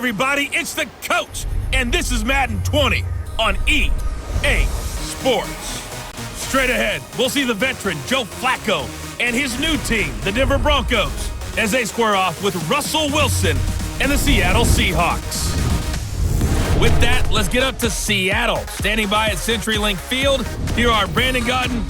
everybody, it's the coach, and this is Madden 20 on EA Sports. Straight ahead, we'll see the veteran Joe Flacco and his new team, the Denver Broncos, as they square off with Russell Wilson and the Seattle Seahawks. With that, let's get up to Seattle. Standing by at CenturyLink Field, here are Brandon Gaudin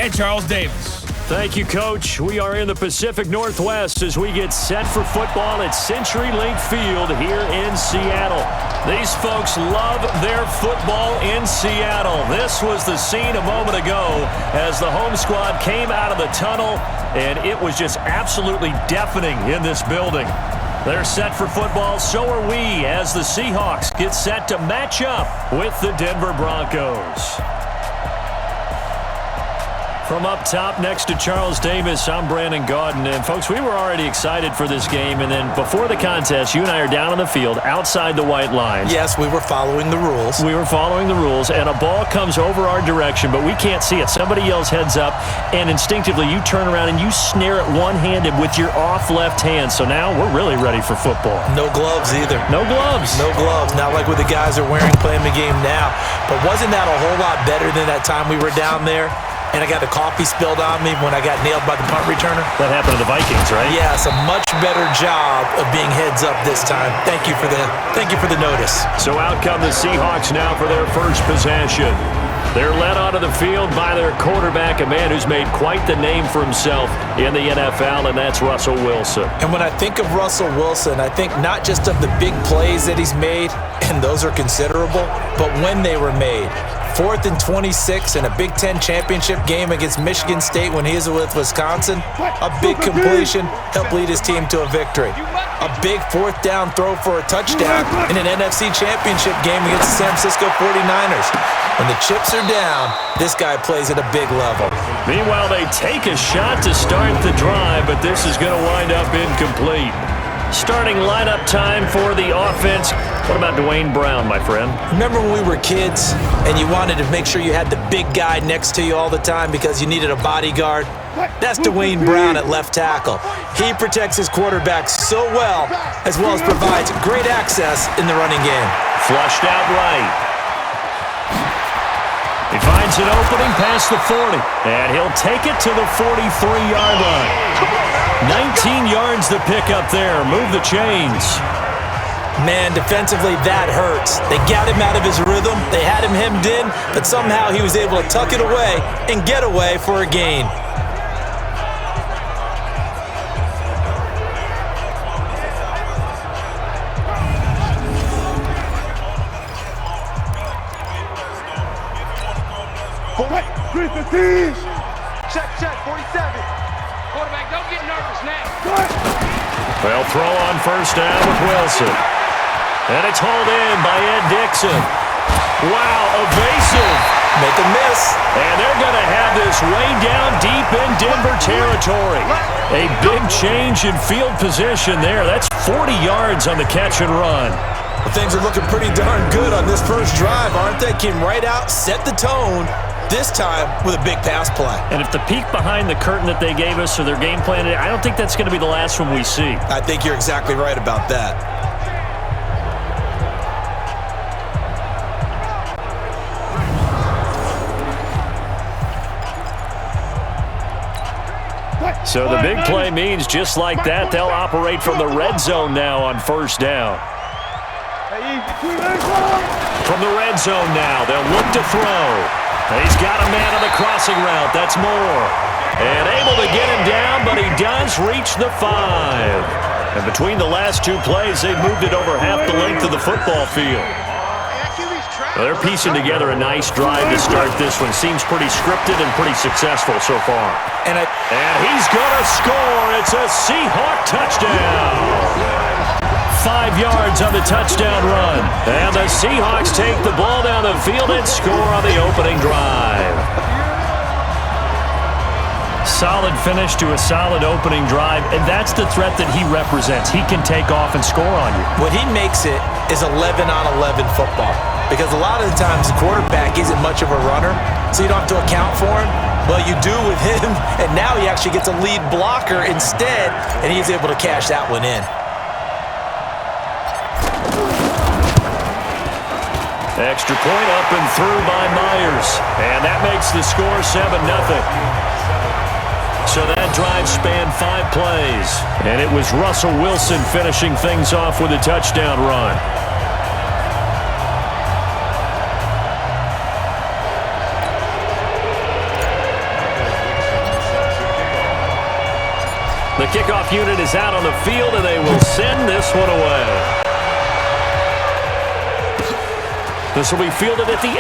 and Charles Davis. Thank you, Coach. We are in the Pacific Northwest as we get set for football at CenturyLink Field here in Seattle. These folks love their football in Seattle. This was the scene a moment ago as the home squad came out of the tunnel, and it was just absolutely deafening in this building. They're set for football, so are we, as the Seahawks get set to match up with the Denver Broncos. From up top next to Charles Davis, I'm Brandon Gaudin. And, folks, we were already excited for this game. And then before the contest, you and I are down on the field outside the white lines. Yes, we were following the rules. We were following the rules, and a ball comes over our direction, but we can't see it. Somebody yells heads up, and instinctively you turn around and you snare it one-handed with your off left hand. So now we're really ready for football. No gloves either. No gloves. No gloves. Not like what the guys are wearing playing the game now. But wasn't that a whole lot better than that time we were down there? And I got the coffee spilled on me when I got nailed by the punt returner. That happened to the Vikings, right? Yes, a much better job of being heads up this time. Thank you for the notice. So out come the Seahawks now for their first possession. They're led onto the field by their quarterback, a man who's made quite the name for himself in the NFL, and that's Russell Wilson. And when I think of Russell Wilson, I think not just of the big plays that he's made, and those are considerable, but when they were made. 4th and 26 in a Big Ten championship game against Michigan State when he was with Wisconsin. A big completion helped lead his team to a victory. A big 4th down throw for a touchdown in an NFC championship game against the San Francisco 49ers. When the chips are down, this guy plays at a big level. Meanwhile, they take a shot to start the drive, but this is going to wind up incomplete. Starting lineup time for the offense. What about Dwayne Brown, my friend? Remember when we were kids and you wanted to make sure you had the big guy next to you all the time because you needed a bodyguard? That's Dwayne Brown at left tackle. He protects his quarterback so well as provides great access in the running game. Flushed out right. He finds an opening past the 40, and he'll take it to the 43-yard line. 19 yards to pick up there. Move the chains. Man, defensively, that hurts. They got him out of his rhythm. They had him hemmed in, but somehow he was able to tuck it away and get away for a gain. Check, 47. Quarterback, don't get nervous now. They'll throw on first down with Wilson. And it's hauled in by Ed Dixon. Wow, evasive. Make a miss. And they're going to have this way down deep in Denver territory. A big change in field position there. That's 40 yards on the catch and run. Well, things are looking pretty darn good on this first drive, aren't they? Came right out, set the tone. This time with a big pass play. And if the peek behind the curtain that they gave us or their game plan, I don't think that's going to be the last one we see. I think you're exactly right about that. So the big play means just like that, they'll operate from the red zone now on first down. From the red zone now, they'll look to throw. He's got a man on the crossing route. That's Moore. And able to get him down, but he does reach the 5. And between the last two plays, they've moved it over half the length of the football field. Well, they're piecing together a nice drive to start this one. Seems pretty scripted and pretty successful so far. And he's going to score. It's a Seahawk touchdown. 5 yards on the touchdown run. And the Seahawks take the ball down the field and score on the opening drive. Solid finish to a solid opening drive, and that's the threat that he represents. He can take off and score on you. What he makes it is 11-on-11 football, because a lot of the times the quarterback isn't much of a runner, so you don't have to account for him. Well, you do with him, and now he actually gets a lead blocker instead, and he's able to cash that one in. Extra point up and through by Myers. And that makes the score 7-0. So that drive spanned 5 plays. And it was Russell Wilson finishing things off with a touchdown run. The kickoff unit is out on the field, and they will send this one away. This will be fielded at the 8.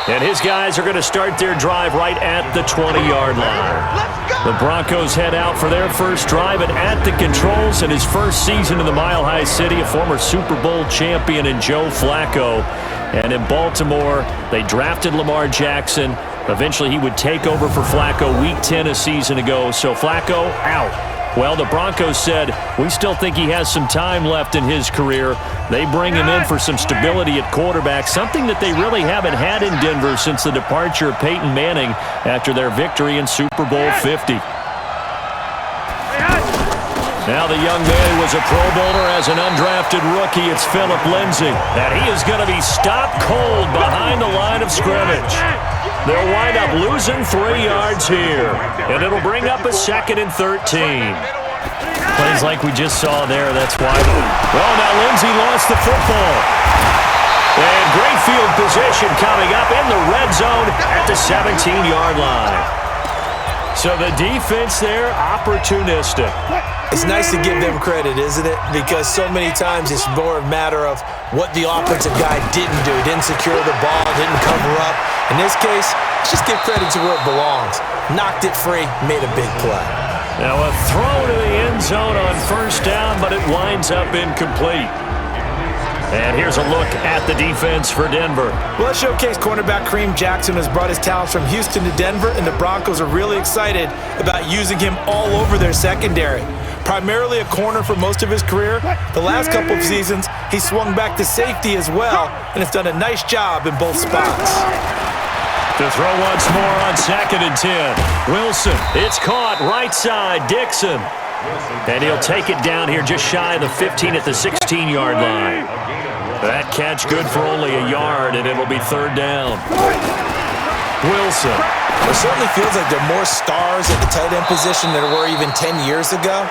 And his guys are going to start their drive right at the 20-yard line. The Broncos head out for their first drive, and at the controls in his first season in the Mile High City, a former Super Bowl champion in Joe Flacco. And in Baltimore, they drafted Lamar Jackson. Eventually, he would take over for Flacco Week 10 a season ago. So Flacco out. Well, the Broncos said, we still think he has some time left in his career. They bring him in for some stability at quarterback, something that they really haven't had in Denver since the departure of Peyton Manning after their victory in Super Bowl 50. Now the young man who was a Pro Bowler as an undrafted rookie, it's Phillip Lindsay. And he is going to be stopped cold behind the line of scrimmage. They'll wind up losing 3 yards here. And it'll bring up a 2nd and 13. Plays like we just saw there, that's why. Well, now Lindsay lost the football. And great field position coming up in the red zone at the 17-yard line. So the defense there, opportunistic. It's nice to give them credit, isn't it? Because so many times it's more a matter of what the offensive guy didn't do. Didn't secure the ball, didn't cover up. In this case, let's just give credit to where it belongs. Knocked it free, made a big play. Now a throw to the end zone on first down, but it winds up incomplete. And here's a look at the defense for Denver. Well, let's showcase cornerback Kareem Jackson has brought his talents from Houston to Denver, and the Broncos are really excited about using him all over their secondary. Primarily a corner for most of his career, the last couple of seasons, he swung back to safety as well, and has done a nice job in both spots. To throw once more on 2nd and 10. Wilson, it's caught right side, Dixon. And he'll take it down here just shy of the 15 at the 16-yard line. That catch good for only a yard, and it'll be 3rd down. Wilson. It certainly feels like there are more stars at the tight end position than there were even 10 years ago.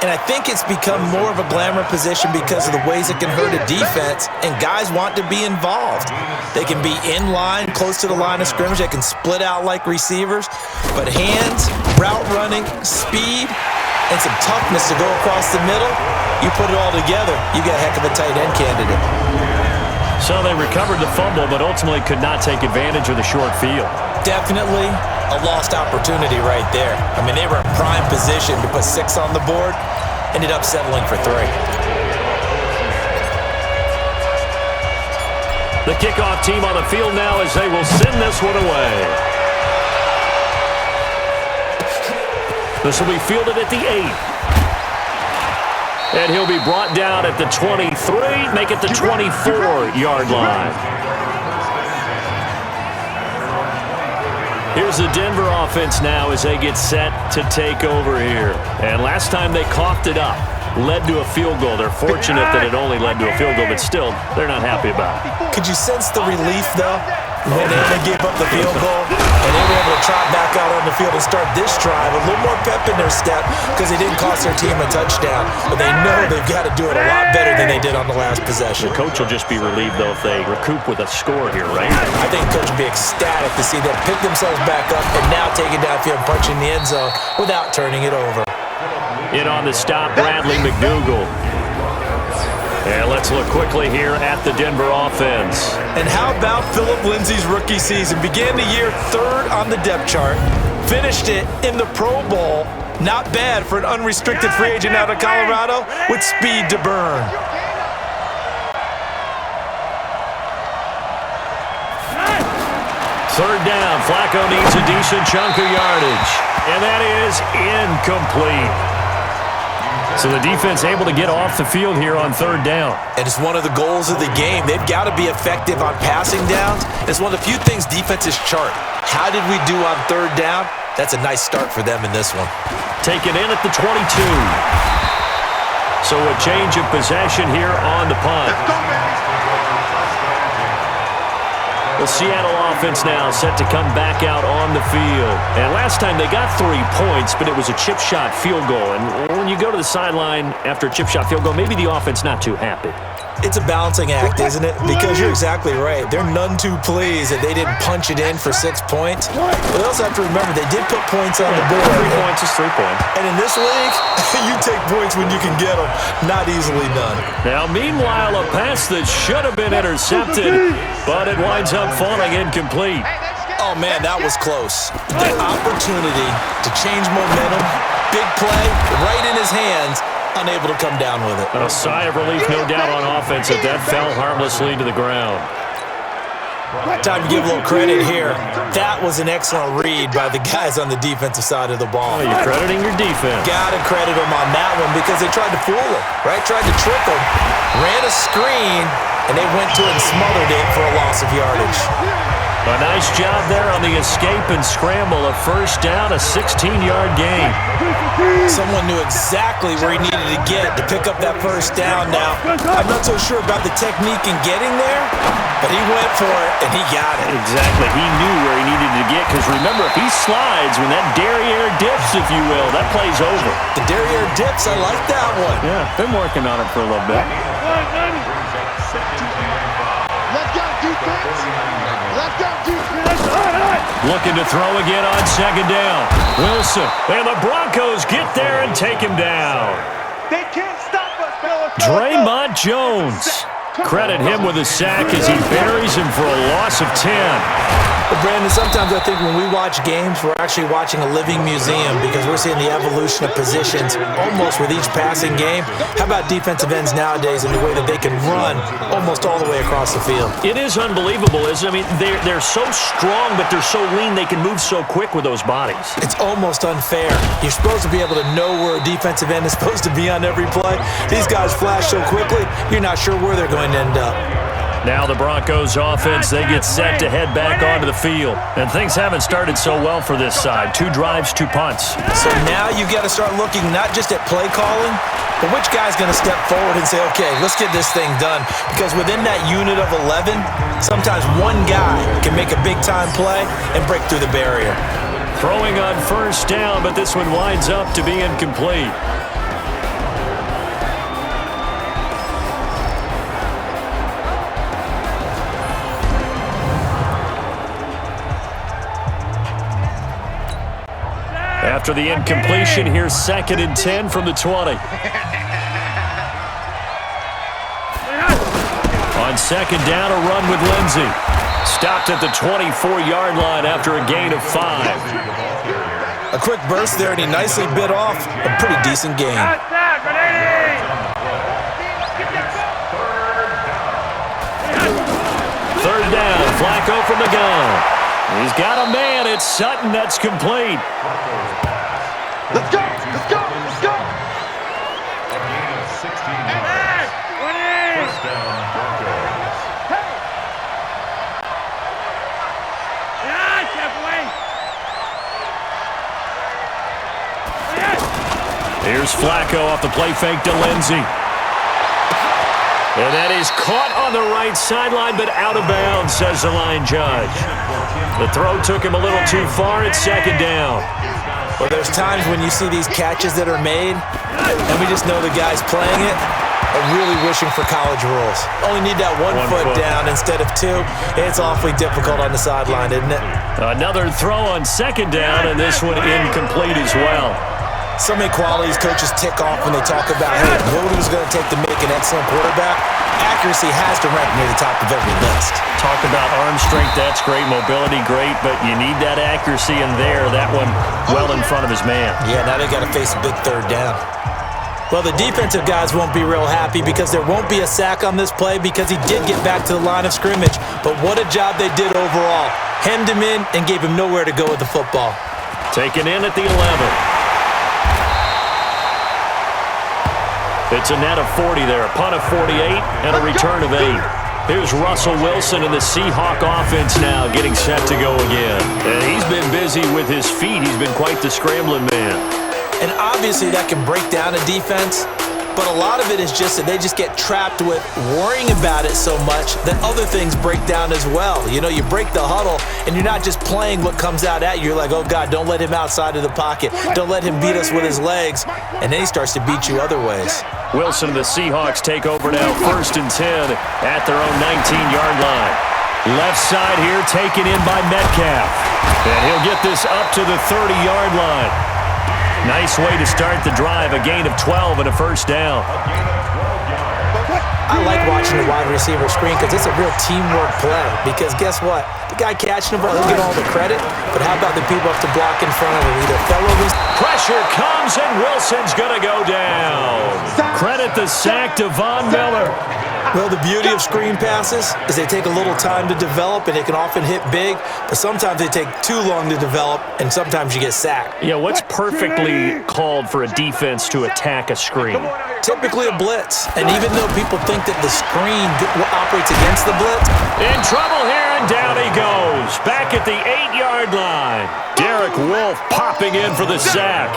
And I think it's become more of a glamour position because of the ways it can hurt a defense, and guys want to be involved. They can be in line, close to the line of scrimmage. They can split out like receivers. But hands, route running, speed, and some toughness to go across the middle, you put it all together, you got a heck of a tight end candidate. So they recovered the fumble, but ultimately could not take advantage of the short field. Definitely a lost opportunity right there. I mean, they were in prime position to put 6 on the board, ended up settling for 3. The kickoff team on the field now as they will send this one away. This will be fielded at the 8. And he'll be brought down at the 23, make it the 24-yard line. Here's the Denver offense now as they get set to take over here. And last time they coughed it up, led to a field goal. They're fortunate that it only led to a field goal, but still, they're not happy about it. Could you sense the relief, though, when they gave up the field goal and they were able to trot back out on the field and start this drive? A little more pep in their step because they didn't cost their team a touchdown, but they know they've got to do it a lot better than they did on the last possession. The coach will just be relieved, though, if they recoup with a score here, right? I think the coach will be ecstatic to see them pick themselves back up and now take it downfield and punch in the end zone without turning it over. In on the stop, Bradley McDougal. And let's look quickly here at the Denver offense. And how about Phillip Lindsay's rookie season? Began the year 3rd on the depth chart, finished it in the Pro Bowl. Not bad for an unrestricted free agent out of Colorado with speed to burn. Third down, Flacco needs a decent chunk of yardage. And that is incomplete. So the defense able to get off the field here on 3rd down. And it's one of the goals of the game. They've got to be effective on passing downs. It's one of the few things defenses chart. How did we do on 3rd down? That's a nice start for them in this one. Taken in at the 22. So a change of possession here on the punt. Let's go, baby. The Seattle offense now set to come back out on the field. And last time they got 3 points, but it was a chip shot field goal. And when you go to the sideline after a chip shot field goal, maybe the offense not too happy. It's a balancing act, isn't it? Because you're exactly right. They're none too pleased that they didn't punch it in for 6 points. But they also have to remember they did put points on the board. 3 points is 3 points. And in this league, you take points when you can get them. Not easily done. Now, meanwhile, a pass that should have been intercepted, but it winds up falling incomplete. Oh, man, that was close. The opportunity to change momentum, big play, right in his hands, unable to come down with it. A sigh of relief, no doubt, on offense that fell harmlessly to the ground. Time to give a little credit here. That was an excellent read by the guys on the defensive side of the ball. Oh, you're crediting your defense. Got to credit them on that one because they tried to fool him, right? Tried to trick him, ran a screen, and they went to it and smothered it for a loss of yardage. A nice job there on the escape and scramble. A first down, a 16-yard gain. Someone knew exactly where he needed to get to pick up that first down now. I'm not so sure about the technique in getting there, but he went for it, and he got it. Exactly. He knew where he needed to get, because remember, if he slides, when that derriere dips, if you will, that play's over. The derriere dips, I like that one. Yeah, been working on it for a little bit. Let's go, defense. Let's go, defense. Looking to throw again on second down. Wilson, and the Broncos get there and take him down. They can't stop us, fellas. Draymond Jones. Credit him with a sack as he buries him for a loss of 10. But Brandon, sometimes I think when we watch games, we're actually watching a living museum because we're seeing the evolution of positions almost with each passing game. How about defensive ends nowadays and the way that they can run almost all the way across the field? It is unbelievable, isn't it? I mean, they're so strong, but they're so lean, they can move so quick with those bodies. It's almost unfair. You're supposed to be able to know where a defensive end is supposed to be on every play. These guys flash so quickly, you're not sure where they're going to end up. Now the Broncos offense, they get set to head back onto the field. And things haven't started so well for this side. 2 drives, 2 punts. So now you've got to start looking not just at play calling, but which guy's going to step forward and say, okay, let's get this thing done. Because within that unit of 11, sometimes one guy can make a big-time play and break through the barrier. Throwing on first down, but this one winds up to be incomplete. After the incompletion, here's 2nd and 10 from the 20. On second down, a run with Lindsey. Stopped at the 24-yard line after a gain of 5. A quick burst there, and he nicely bit off a pretty decent gain. Third down, Flacco from the gun. He's got a man. It's Sutton. That's complete. Let's go, let's go, let's go. Here's Flacco off the play fake to Lindsey. And that is caught on the right sideline, but out of bounds, says the line judge. The throw took him a little too far. It's second down. Well, there's times when you see these catches that are made, and we just know the guys playing it are really wishing for college rules. Only need that one foot down instead of 2. It's awfully difficult on the sideline, isn't it? Another throw on second down, and this one incomplete as well. So many qualities coaches tick off when they talk about, hey, what it was going to take to make an excellent quarterback. Accuracy has to rank near the top of every list. Talk about arm strength, that's great. Mobility, great, but you need that accuracy in there. That one well in front of his man. Yeah, now they got to face a big third down. Well, the defensive guys won't be real happy because there won't be a sack on this play because he did get back to the line of scrimmage. But what a job they did overall. Hemmed him in and gave him nowhere to go with the football. Taken in at the 11. It's a net of 40 there, a punt of 48, and a return of 8. Here's Russell Wilson and the Seahawk offense now getting set to go again. And he's been busy with his feet. He's been quite the scrambling man. And obviously that can break down a defense, But a lot of it is just that they just get trapped with worrying about it so much that other things break down as well. You know, you break the huddle, and you're not just playing what comes out at you. You're like, oh, God, don't let him outside of the pocket. Don't let him beat us with his legs. And then he starts to beat you other ways. Wilson and the Seahawks take over now, 1st and 10 at their own 19-yard line. Left side here taken in by Metcalf. And he'll get this up to the 30-yard line. Nice way to start the drive, a gain of 12 and a first down. I like watching the wide receiver screen because it's a real teamwork play. Because guess what? The guy catching the ball, he'll get all the credit. But how about the people up to block in front of him? Either fell over. Pressure comes, and Wilson's going to go down. Credit the sack to Von Miller. Well, the beauty of screen passes is they take a little time to develop, and they can often hit big, but sometimes they take too long to develop, and sometimes you get sacked. Yeah, what's perfectly called for a defense to attack a screen? Typically a blitz, and even though people think that the screen operates against the blitz. In trouble here, and down he goes. Back at the 8-yard line. Derek Wolfe popping in for the sack.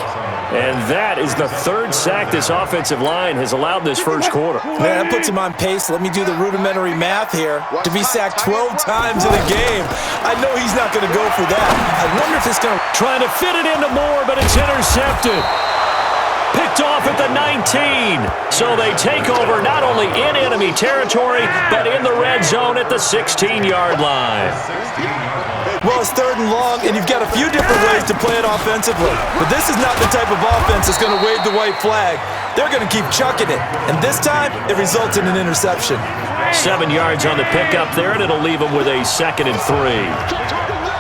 And that is the 3rd sack this offensive line has allowed this first quarter. Man, that puts him on pace. Let me do the rudimentary math here. To be sacked 12 times in a game, I know he's not going to go for that. I wonder if it's going to... Trying to fit it into Moore, but it's intercepted. Picked off at the 19. So they take over not only in enemy territory, but in the red zone at the 16-yard line. Well, it's 3rd and long, and you've got a few different ways to play it offensively. But this is not the type of offense that's going to wave the white flag. They're going to keep chucking it. And this time, it results in an interception. 7 yards on the pickup there, and it'll leave them with a 2nd and 3.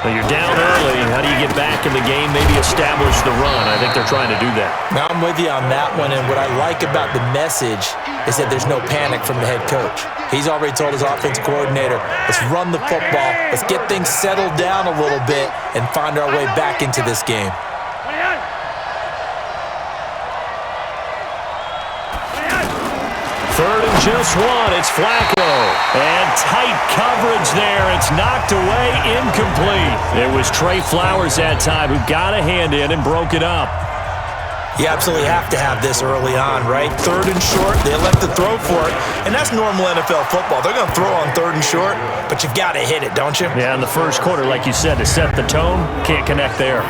Now you're down early. How do you get back in the game, maybe establish the run? I think they're trying to do that. Now I'm with you on that one, and what I like about the message is that there's no panic from the head coach. He's already told his offensive coordinator, let's run the football, let's get things settled down a little bit and find our way back into this game. Third and just 1. It's Flacco. And tight coverage there. It's knocked away, incomplete. It was Trey Flowers that time who got a hand in and broke it up. You absolutely have to have this early on, right? 3rd and short, they elect to throw for it, and that's normal NFL football. They're going to throw on 3rd and short, but you've got to hit it, don't you? Yeah, in the first quarter, like you said, to set the tone, can't connect there.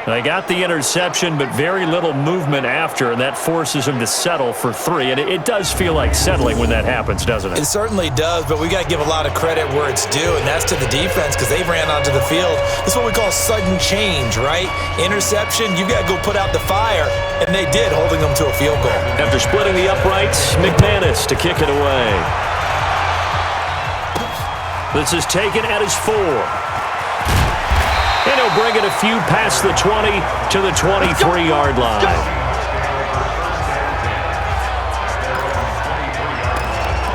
They got the interception, but very little movement after, and that forces him to settle for 3. And it does feel like settling when that happens, doesn't it? It certainly does, but we got to give a lot of credit where it's due, and that's to the defense because they ran onto the field. This is what we call sudden change, right? Interception, you got to go put out the fire, and they did, holding them to a field goal. After splitting the uprights, McManus to kick it away. This is taken at his 4. And he'll bring it a few past the 20 to the 23-yard line.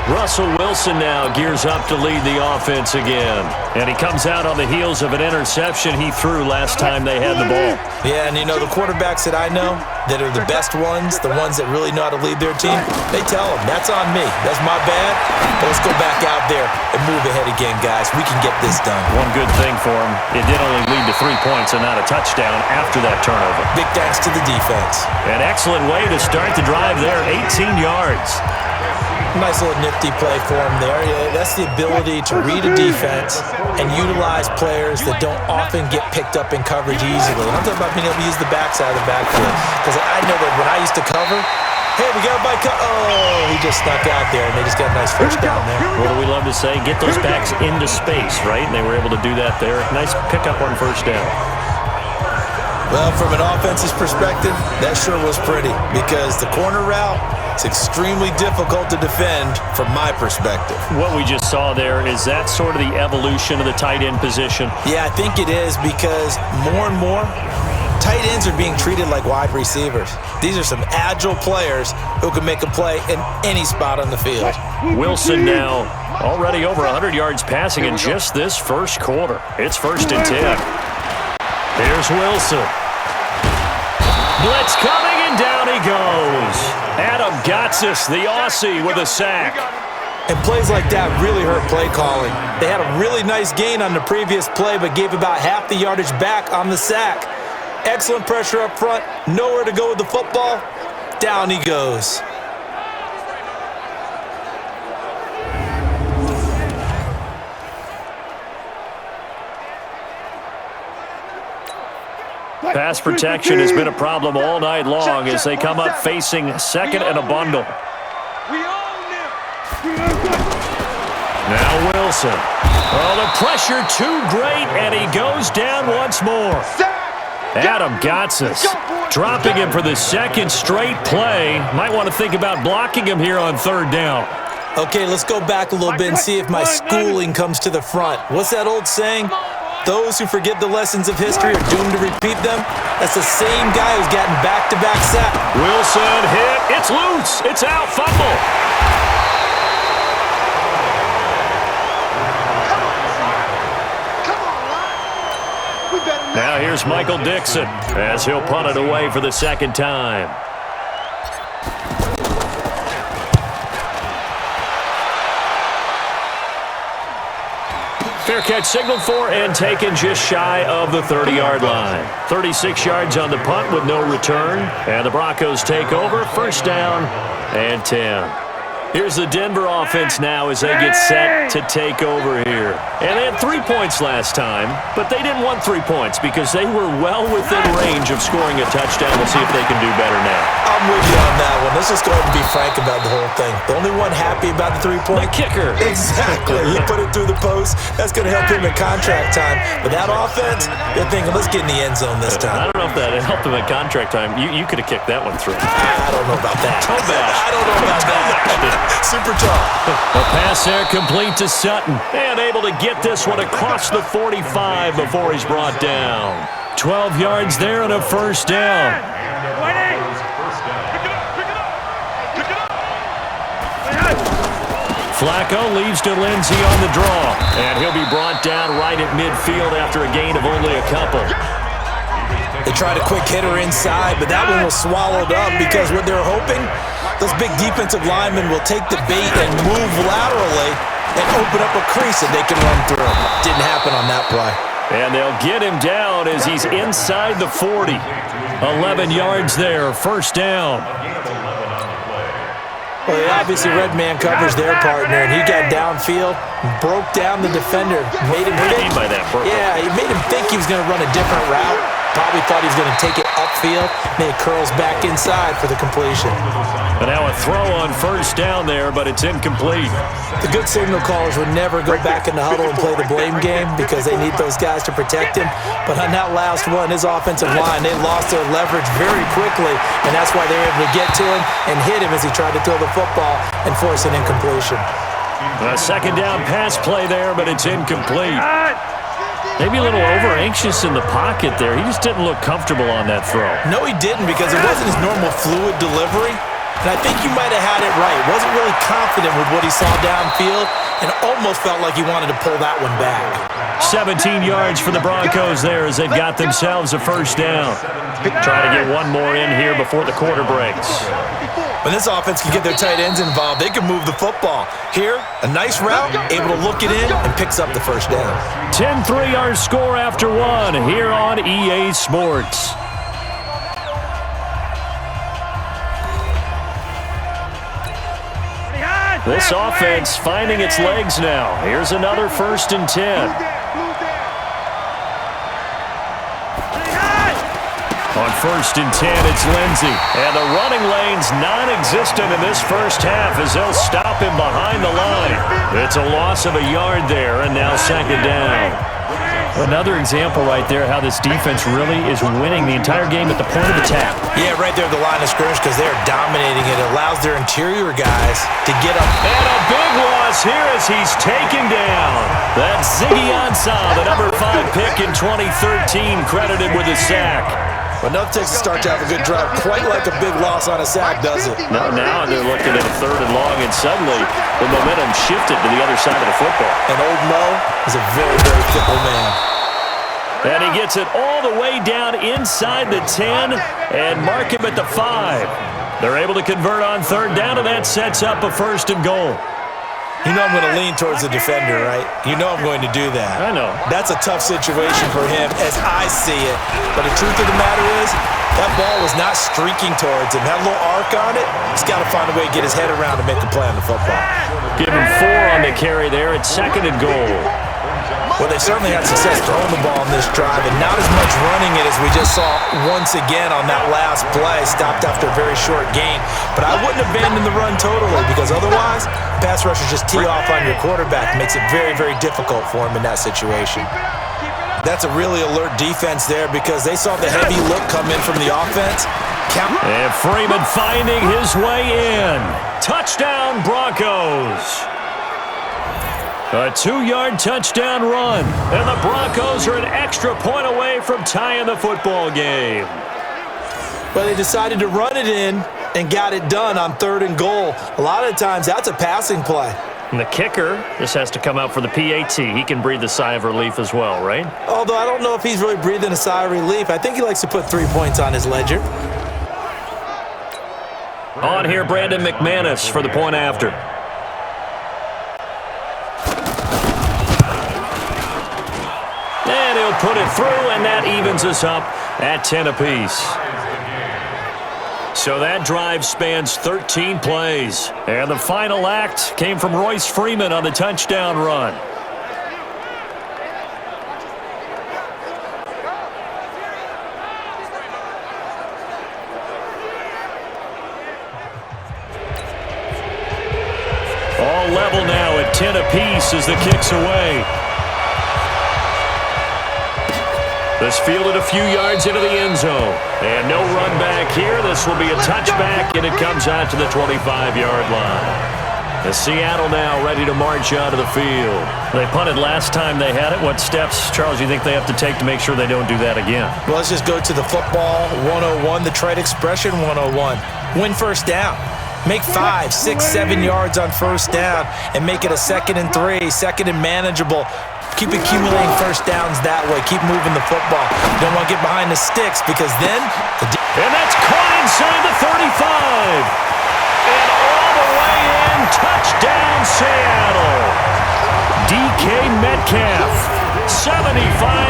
Russell Wilson now gears up to lead the offense again. And he comes out on the heels of an interception he threw last time they had the ball. Yeah, and you know, the quarterbacks that I know that are the best ones, the ones that really know how to lead their team, they tell them, that's on me. That's my bad. But let's go back out there and move ahead again, guys. We can get this done. One good thing for him, it did only lead to 3 points and not a touchdown after that turnover. Big thanks to the defense. An excellent way to start the drive there, 18 yards. Nice little nifty play for him there. Yeah, that's the ability to read a defense and utilize players that don't often get picked up in coverage easily. And I'm talking about being able to use the backside of the backfield. Because I know that when I used to cover, hey, we got a bike. Oh, he just snuck out there, and they just got a nice first down there. What do we love to say? Get those backs into space, right? And they were able to do that there. Nice pickup on first down. Well, from an offense's perspective, that sure was pretty because the corner route is extremely difficult to defend from my perspective. What we just saw there, is that sort of the evolution of the tight end position? Yeah, I think it is because more and more, tight ends are being treated like wide receivers. These are some agile players who can make a play in any spot on the field. Wilson now already over 100 yards passing in just this first quarter. It's 1st and 10. Here's Wilson. Blitz coming, and down he goes. Adam Gotsis, the Aussie, with a sack. And plays like that really hurt play calling. They had a really nice gain on the previous play, but gave about half the yardage back on the sack. Excellent pressure up front, nowhere to go with the football. Down he goes. Pass protection has been a problem all night long as they come up facing second and a bundle. Now Wilson. Oh, the pressure too great, and he goes down once more. Adam Gotsis dropping him for the second straight play. Might want to think about blocking him here on third down. Okay, let's go back a little bit and see if my schooling comes to the front. What's that old saying? Those who forget the lessons of history are doomed to repeat them. That's the same guy who's gotten back-to-back sacks. Wilson hit. It's loose. It's out. Fumble. Now here's Michael Dixon as he'll punt it away for the second time. Fair catch signaled for and taken just shy of the 30-yard line. 36 yards on the punt with no return. And the Broncos take over. First down and 10. Here's the Denver offense now as they get set to take over here. And they had 3 points last time, but they didn't want 3 points because they were well within range of scoring a touchdown. We'll see if they can do better now. I'm with you on that one. Let's just go ahead and be frank about the whole thing. The only one happy about the 3-point? The kicker. Exactly. He put it through the post. That's going to help him in contract time. But that offense, they're thinking, let's get in the end zone this time. I don't know if that helped him at contract time. You could have kicked that one through. I don't know about that. Toe bash. I don't know about that. Super tough. A pass there complete to Sutton. And able to get this one across the 45 before he's brought down. 12 yards there and a first down. Flacco leaves to Lindsey on the draw. And he'll be brought down right at midfield after a gain of only a couple. They tried a quick hitter inside, but that one was swallowed up because what they're hoping, those big defensive linemen will take the bait and move laterally and open up a crease that they can run through. Didn't happen on that play. And they'll get him down as he's inside the 40. 11 yards there, first down. Well, they obviously red man covers their partner, and he got downfield, broke down the defender, made him What do you mean by that, Burke? Yeah, he made him think he was going to run a different route. Probably thought he was going to take it upfield, then it curls back inside for the completion. And now a throw on first down there, but it's incomplete. The good signal callers would never go back in the huddle and play the blame game because they need those guys to protect him. But on that last one, his offensive line, they lost their leverage very quickly, and that's why they were able to get to him and hit him as he tried to throw the football and force an incompletion. A second down pass play there, but it's incomplete. Maybe a little over-anxious in the pocket there. He just didn't look comfortable on that throw. No, he didn't because it wasn't his normal fluid delivery. And I think you might have had it right. Wasn't really confident with what he saw downfield and almost felt like he wanted to pull that one back. 17 yards for the Broncos there as they've got themselves a first down. Try to get one more in here before the quarter breaks. When this offense can get their tight ends involved, they can move the football. Here, a nice route, able to look it in, and picks up the first down. 10-3 our score after one here on EA Sports. This offense finding its legs now. Here's another 1st and 10. On 1st and 10, it's Lindsey. And the running lane's non-existent in this first half as they'll stop him behind the line. It's a loss of a yard there, and now second down. Another example right there how this defense really is winning the entire game at the point of attack. Yeah, right there at the line of scrimmage because they're dominating it. It allows their interior guys to get up. And a big loss here as he's taken down. That's Ziggy Ansah, the number 5 pick in 2013, credited with a sack. But nothing takes a start to have a good drive. Quite like a big loss on a sack, does it? No, now they're looking at a 3rd and long, and suddenly the momentum shifted to the other side of the football. And old Mo is a very, very fickle man. And he gets it all the way down inside the 10 and mark him at the 5. They're able to convert on 3rd down, and that sets up a 1st and goal. You know I'm going to lean towards the defender, right? You know I'm going to do that. I know. That's a tough situation for him as I see it. But the truth of the matter is, that ball was was not streaking towards him. That little arc on it, he's got to find a way to get his head around and make a play on the football. Give him 4 on the carry there. It's 2nd and goal. Well, they certainly had success throwing the ball in this drive, and not as much running it as we just saw once again on that last play. Stopped after a very short gain. But I wouldn't abandon the run totally, because otherwise, pass rushers just tee off on your quarterback. Makes it very, very difficult for him in that situation. That's a really alert defense there, because they saw the heavy look come in from the offense. And Freeman finding his way in. Touchdown, Broncos. A 2-yard touchdown run. And the Broncos are an extra point away from tying the football game. But they decided to run it in and got it done on 3rd and goal. A lot of times, that's a passing play. And the kicker, this has to come out for the PAT. He can breathe a sigh of relief as well, right? Although I don't know if he's really breathing a sigh of relief. I think he likes to put 3 points on his ledger. On here, Brandon McManus for the point after. And he'll put it through, and that evens us up at 10 apiece. So that drive spans 13 plays. And the final act came from Royce Freeman on the touchdown run. All level now at 10 apiece as the kick's away. This fielded a few yards into the end zone. And no run back here. This will be a touchback, and it comes out to the 25-yard line. The Seattle now ready to march out of the field. They punted last time they had it. What steps, Charles, do you think they have to take to make sure they don't do that again? Well, let's just go to the football 101, the trade expression 101. Win first down. Make 5, 6, 7 yards on first down and make it a 2nd and 3, 2nd and manageable. Keep accumulating first downs that way. Keep moving the football. You don't want to get behind the sticks, because then... And that's caught inside the 35. And all the way in, touchdown Seattle. DK Metcalf, 75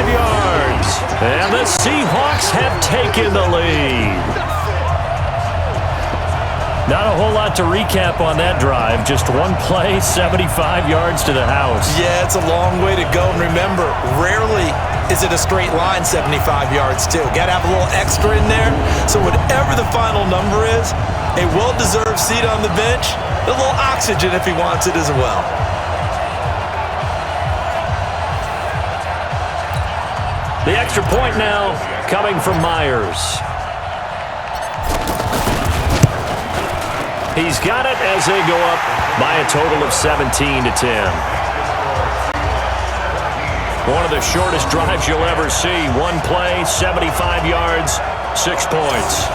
yards. And the Seahawks have taken the lead. Not a whole lot to recap on that drive. Just one play, 75 yards to the house. Yeah, it's a long way to go. And remember, rarely is it a straight line 75 yards, too. Got to have a little extra in there. So whatever the final number is, a well-deserved seat on the bench, a little oxygen if he wants it as well. The extra point now coming from Myers. He's got it as they go up by a total of 17 to 10. One of the shortest drives you'll ever see. One play, 75 yards, 6 points.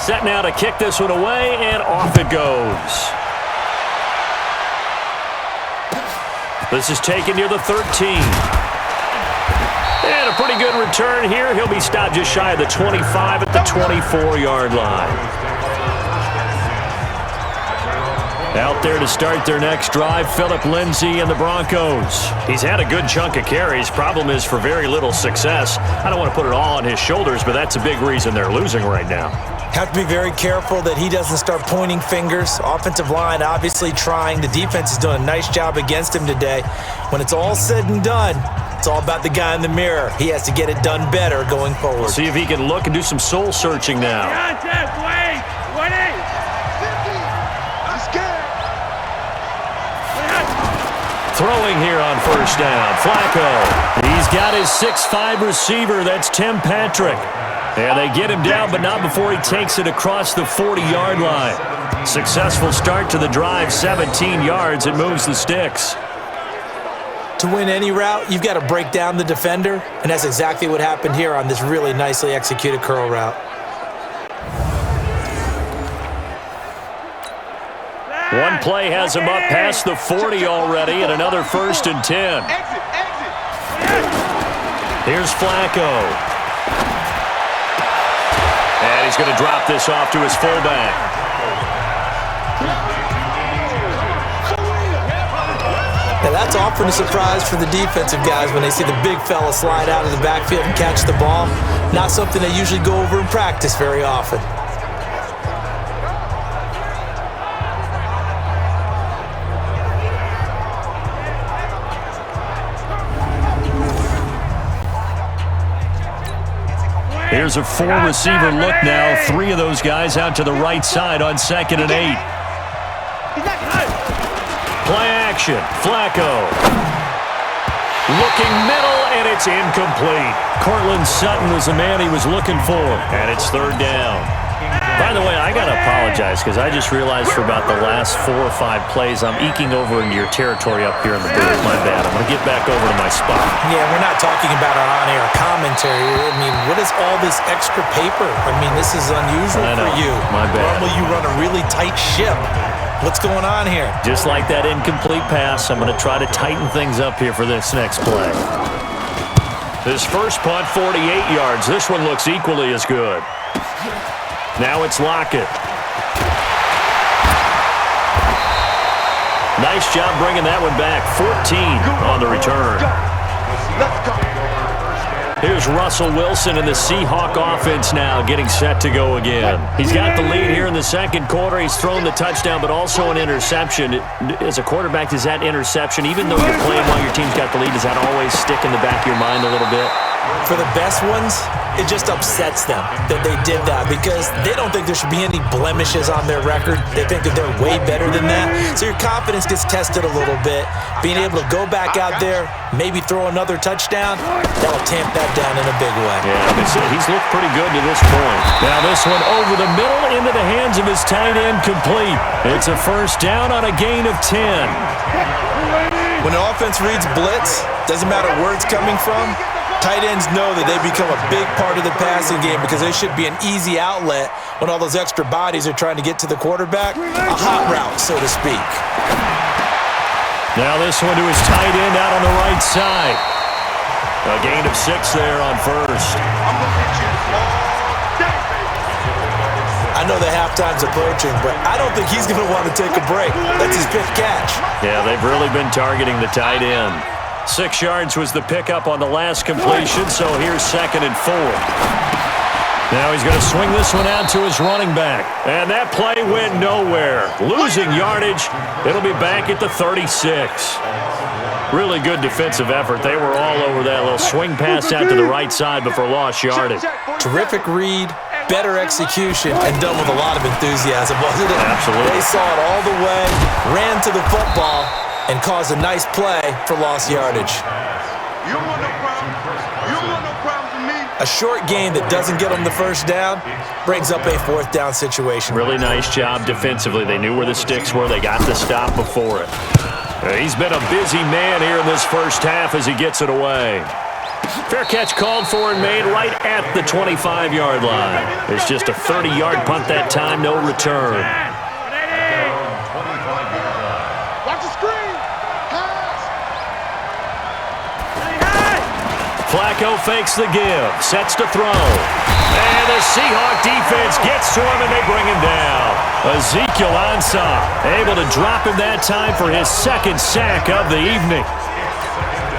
Set now to kick this one away, and off it goes. This is taken near the 13. And a pretty good return here. He'll be stopped just shy of the 25 at the 24-yard line. Out there to start their next drive, Phillip Lindsay and the Broncos. He's had a good chunk of carries. Problem is for very little success. I don't want to put it all on his shoulders, but that's a big reason they're losing right now. Have to be very careful that he doesn't start pointing fingers. Offensive line obviously trying. The defense is doing a nice job against him today. When it's all said and done, It's all about the guy in the mirror. He has to get it done better going forward. We'll see if he can look and do some soul searching now. Throwing here on first down, Flacco. He's got his 6'5" receiver. That's Tim Patrick. And they get him down, but not before he takes it across the 40-yard line. Successful start to the drive, 17 yards. It moves the sticks. To win any route, you've got to break down the defender, and that's exactly what happened here on this really nicely executed curl route. One play has him up past the 40 already, and another 1st and 10. Here's Flacco. And he's going to drop this off to his fullback. Now that's often a surprise for the defensive guys when they see the big fella slide out of the backfield and catch the ball. Not something they usually go over in practice very often. Here's a 4-receiver look now. 3 of those guys out to the right side on 2nd and 8. Play action. Flacco. Looking middle, and it's incomplete. Cortland Sutton was the man he was looking for, and it's 3rd down. By the way, I got to apologize because I just realized for about the last 4 or 5 plays, I'm eking over into your territory up here in the booth. My bad. I'm going to get back over to my spot. Yeah, we're not talking about our on-air commentary. I mean, what is all this extra paper? I mean, this is unusual for you. My bad. Normally you run a really tight ship. What's going on here? Just like that incomplete pass, I'm going to try to tighten things up here for this next play. His first punt, 48 yards. This one looks equally as good. Now it's Lockett. Nice job bringing that one back. 14 on the return. Here's Russell Wilson and the Seahawk offense now getting set to go again. He's got the lead here in the second quarter. He's thrown the touchdown, but also an interception. As a quarterback, does that interception, even though you're playing while your team's got the lead, does that always stick in the back of your mind a little bit? For the best ones, it just upsets them that they did that because they don't think there should be any blemishes on their record. They think that they're way better than that. So your confidence gets tested a little bit. Being able to go back out there, maybe throw another touchdown, that'll tamp that down in a big way. Yeah, he's looked pretty good to this point. Now this one over the middle into the hands of his tight end, complete. It's a 1st down on a gain of 10. When an offense reads blitz, doesn't matter where it's coming from, tight ends know that they become a big part of the passing game because they should be an easy outlet when all those extra bodies are trying to get to the quarterback. A hot route, so to speak. Now this one to his tight end out on the right side. A gain of 6 there on 1st. I know the halftime's approaching, but I don't think he's going to want to take a break. That's his 5th catch. Yeah, they've really been targeting the tight end. 6 yards was the pickup on the last completion, so here's 2nd and 4. Now he's going to swing this one out to his running back. And that play went nowhere. Losing yardage. It'll be back at the 36. Really good defensive effort. They were all over that little swing pass out to the right side before lost yardage. Terrific read, better execution, and done with a lot of enthusiasm, wasn't it? Absolutely. They saw it all the way, ran to the football, and caused a nice play for lost yardage. You don't want no problem. You don't want no problem for me. A short gain that doesn't get them the 1st down brings up a 4th down situation. Really nice job defensively. They knew where the sticks were. They got the stop before it. He's been a busy man here in this first half as he gets it away. Fair catch called for and made right at the 25-yard line. It's just a 30-yard punt that time, no return. Flacco fakes the give, sets to throw. And the Seahawk defense gets to him, and they bring him down. Ezekiel Ansah able to drop him that time for his 2nd sack of the evening.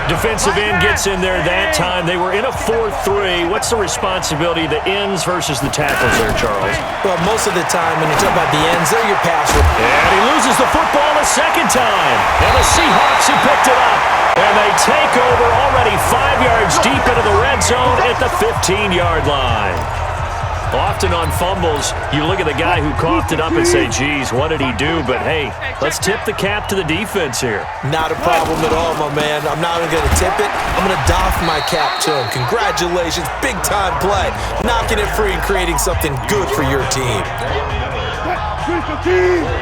Defensive end gets in there that time. They were in a 4-3. What's the responsibility of the ends versus the tackles there, Charles? Well, most of the time when you talk about the ends, they're your pass rush. And he loses the football a second time. And the Seahawks have picked it up. And they take over already 5 yards deep into the red zone at the 15-yard line. Often on fumbles, you look at the guy who coughed it up and say, geez, what did he do? But, hey, let's tip the cap to the defense here. Not a problem at all, my man. I'm not even going to tip it. I'm going to doff my cap to him. Congratulations. Big-time play. Knocking it free and creating something good for your team.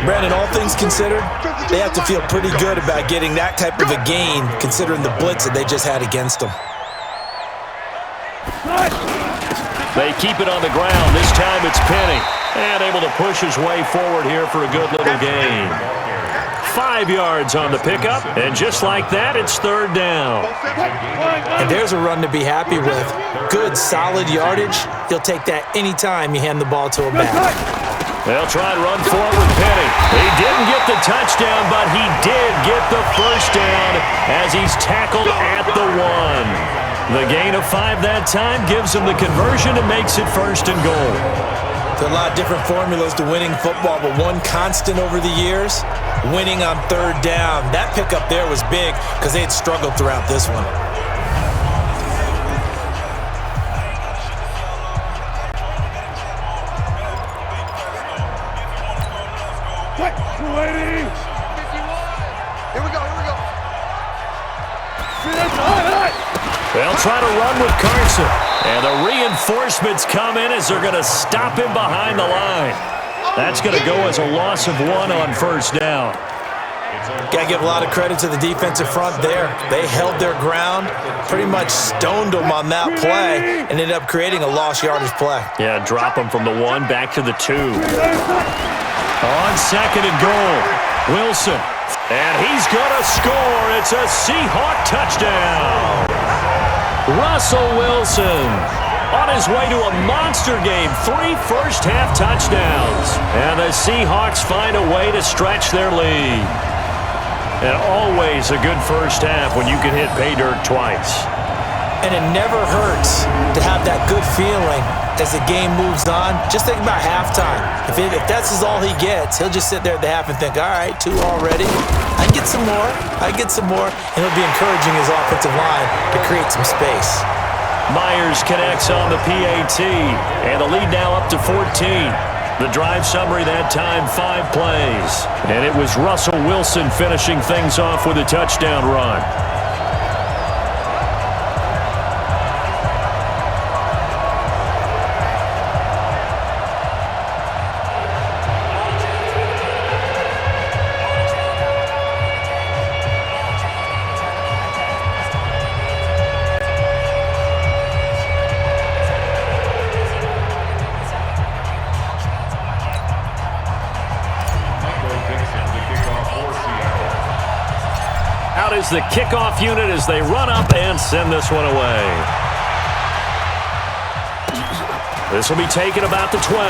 Brandon, all things considered, they have to feel pretty good about getting that type of a gain considering the blitz that they just had against them. They keep it on the ground. This time it's Penny. And able to push his way forward here for a good little gain. 5 yards on the pickup. And just like that, it's third down. And there's a run to be happy with. Good, solid yardage. He'll take that anytime you hand the ball to a back. They'll try and run forward with Penny. He didn't get the touchdown, but he did get the first down as he's tackled at the 1. The gain of 5 that time gives him the conversion and makes it first and goal. There are a lot of different formulas to winning football, but one constant over the years, winning on third down. That pickup there was big because they had struggled throughout this one. They'll try to run with Carson. And the reinforcements come in as they're going to stop him behind the line. That's going to go as a loss of 1 on first down. Got to give a lot of credit to the defensive front there. They held their ground, pretty much stoned them on that play, and ended up creating a lost yardage play. Yeah, drop them from the 1 back to the 2. On second and goal, Wilson. And he's going to score. It's a Seahawk touchdown. Russell Wilson on his way to a monster game. 3 first-half touchdowns. And the Seahawks find a way to stretch their lead. And always a good first half when you can hit pay dirt twice. And it never hurts to have that good feeling as the game moves on. Just think about halftime. If that's all he gets, he'll just sit there at the half and think, all right, 2 already. I get some more. And he'll be encouraging his offensive line to create some space. Myers connects on the PAT. And the lead now up to 14. The drive summary that time, 5 plays. And it was Russell Wilson finishing things off with a touchdown run. Out is the kickoff unit as they run up and send this one away. This will be taken about the 12.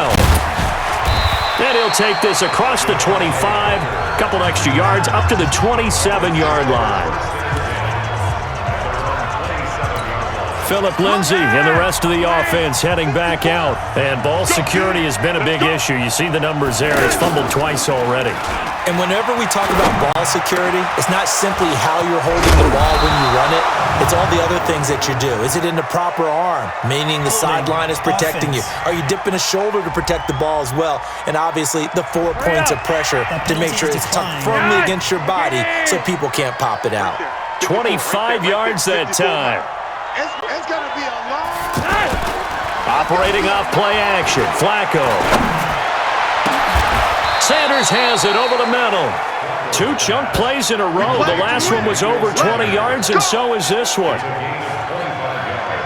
And he'll take this across the 25, a couple extra yards up to the 27-yard line. Phillip Lindsay and the rest of the offense heading back out. And ball security has been a big issue. You see the numbers there. It's fumbled twice already. And whenever we talk about ball security, it's not simply how you're holding the ball when you run it. It's all the other things that you do. Is it in the proper arm, meaning the sideline is protecting you? Are you dipping a shoulder to protect the ball as well? And obviously, the 4 points of pressure to make sure it's tucked firmly against your body so people can't pop it out. 25 yards that time. It's going to be a long... Operating off play action, Flacco. Sanders has it over the middle. 2 chunk plays in a row. The last one was over 20 yards, and so is this one.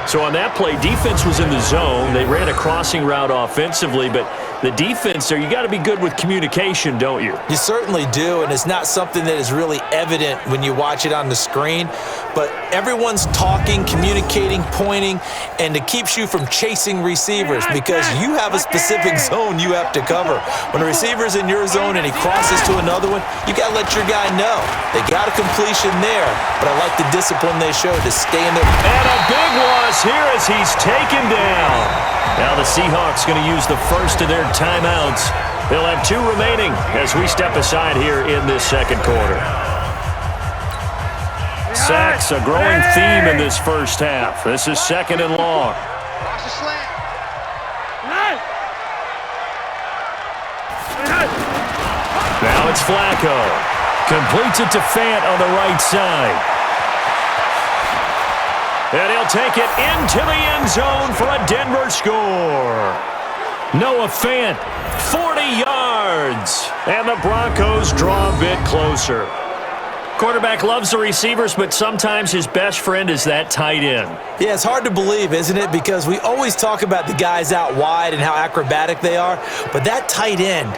So on that play, defense was in the zone. They ran a crossing route offensively, but the defense there, you got to be good with communication, don't you? You certainly do, and it's not something that is really evident when you watch it on the screen, but everyone's talking, communicating, pointing, and it keeps you from chasing receivers because you have a specific zone you have to cover. When a receiver's in your zone and he crosses to another one, you got to let your guy know. They got a completion there, but I like the discipline they showed to stay in there. And a big loss here as he's taken down. Now the Seahawks going to use the first of their timeouts. They'll have 2 remaining as we step aside here in this second quarter. Sacks, a growing theme in this first half. This is 2nd and long. Watch the slant. Now it's Flacco. Completes it to Fant on the right side. And he'll take it into the end zone for a Denver score. Noah Fant, 40 yards. And the Broncos draw a bit closer. Quarterback loves the receivers, but sometimes his best friend is that tight end. Yeah, it's hard to believe, isn't it? Because we always talk about the guys out wide and how acrobatic they are. But that tight end,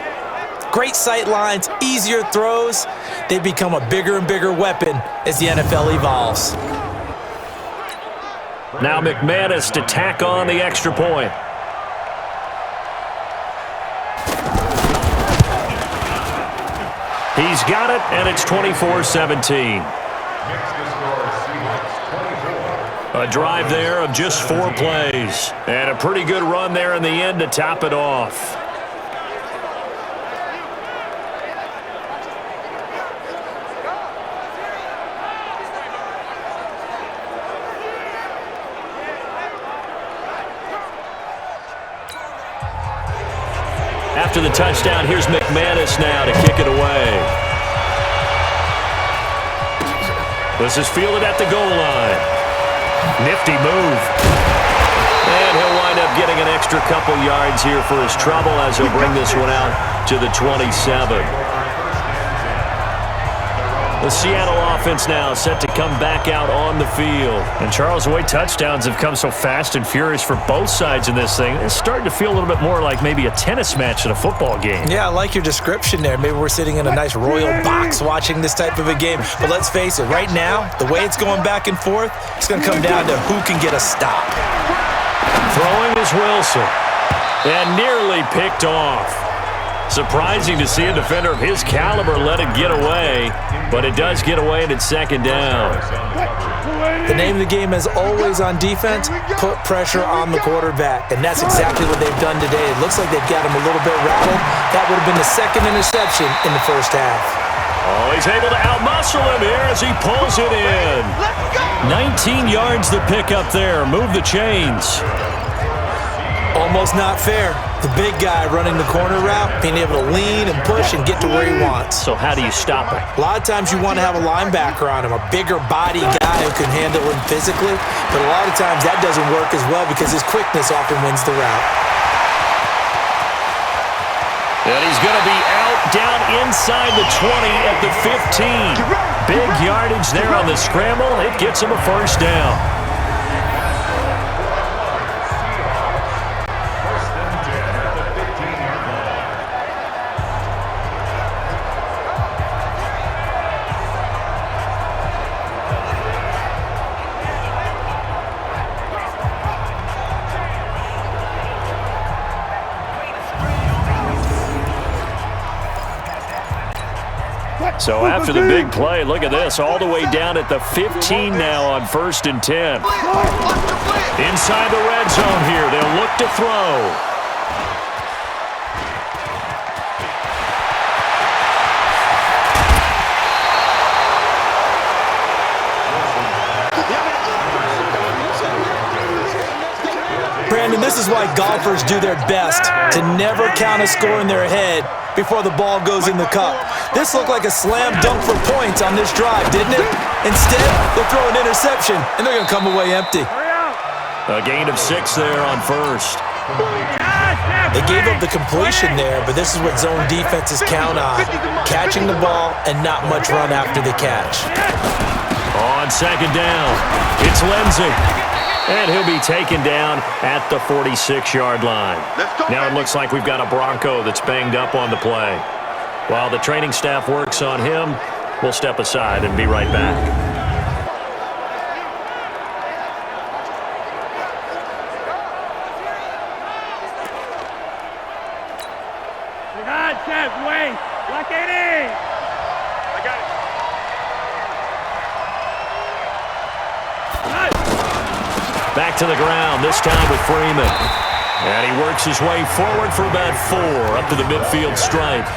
great sight lines, easier throws, they become a bigger and bigger weapon as the NFL evolves. Now McManus to tack on the extra point. He's got it, and it's 24-17. A drive there of just 4 plays. And a pretty good run there in the end to top it off. After the touchdown, here's McManus now to kick it away. This is fielded at the goal line. Nifty move. And he'll wind up getting an extra couple yards here for his trouble as he'll bring this one out to the 27. The Seattle offense now set to come back out on the field. And Charles, the way touchdowns have come so fast and furious for both sides in this thing, it's starting to feel a little bit more like maybe a tennis match at a football game. Yeah, I like your description there. Maybe we're sitting in a nice royal box watching this type of a game. But let's face it, right now, the way it's going back and forth, it's going to come down to who can get a stop. Throwing is Wilson. And nearly picked off. Surprising to see a defender of his caliber let it get away, but it does get away and it's 2nd down. The name of the game is always on defense, put pressure on the quarterback, and that's exactly what they've done today. It looks like they've got him a little bit rattled. That would have been the 2nd interception in the first half. Oh, he's able to outmuscle him here as he pulls it in. 19 yards to pick up there. Move the chains. Almost not fair. The big guy running the corner route, being able to lean and push and get to where he wants. So how do you stop it? A lot of times you want to have a linebacker on him, a bigger body guy who can handle him physically, but a lot of times that doesn't work as well because his quickness often wins the route. And he's going to be out down inside the 20 at the 15. Big yardage there on the scramble. It gets him a first down. So after the big play, look at this, all the way down at the 15 now on 1st and 10. Inside the red zone here, they'll look to throw. Brandon, this is why golfers do their best to never count a score in their head before the ball goes in the cup. This looked like a slam dunk for points on this drive, didn't it? Instead, they'll throw an interception, and they're going to come away empty. A gain of 6 there on 1st. They gave up the completion there, but this is what zone defenses count on. Catching the ball and not much run after the catch. On 2nd down, it's Lindsey. And he'll be taken down at the 46-yard line. Now it looks like we've got a Bronco that's banged up on the play. While the training staff works on him, we'll step aside and be right back. Back to the ground, this time with Freeman. And he works his way forward for about 4 up to the midfield stripe.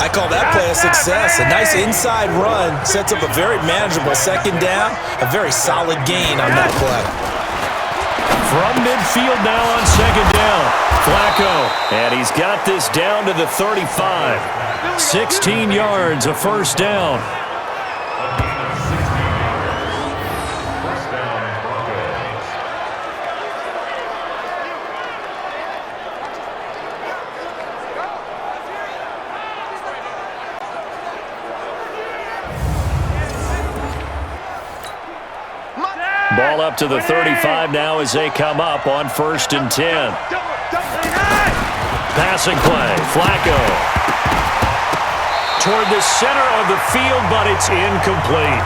I call that play a success. A nice inside run sets up a very manageable second down. A very solid gain on that play. From midfield now on second down, Flacco. And he's got this down to the 35. 16 yards, a first down. Ball up to the 35 now as they come up on 1st and 10. Passing play, Flacco. Toward the center of the field, but it's incomplete.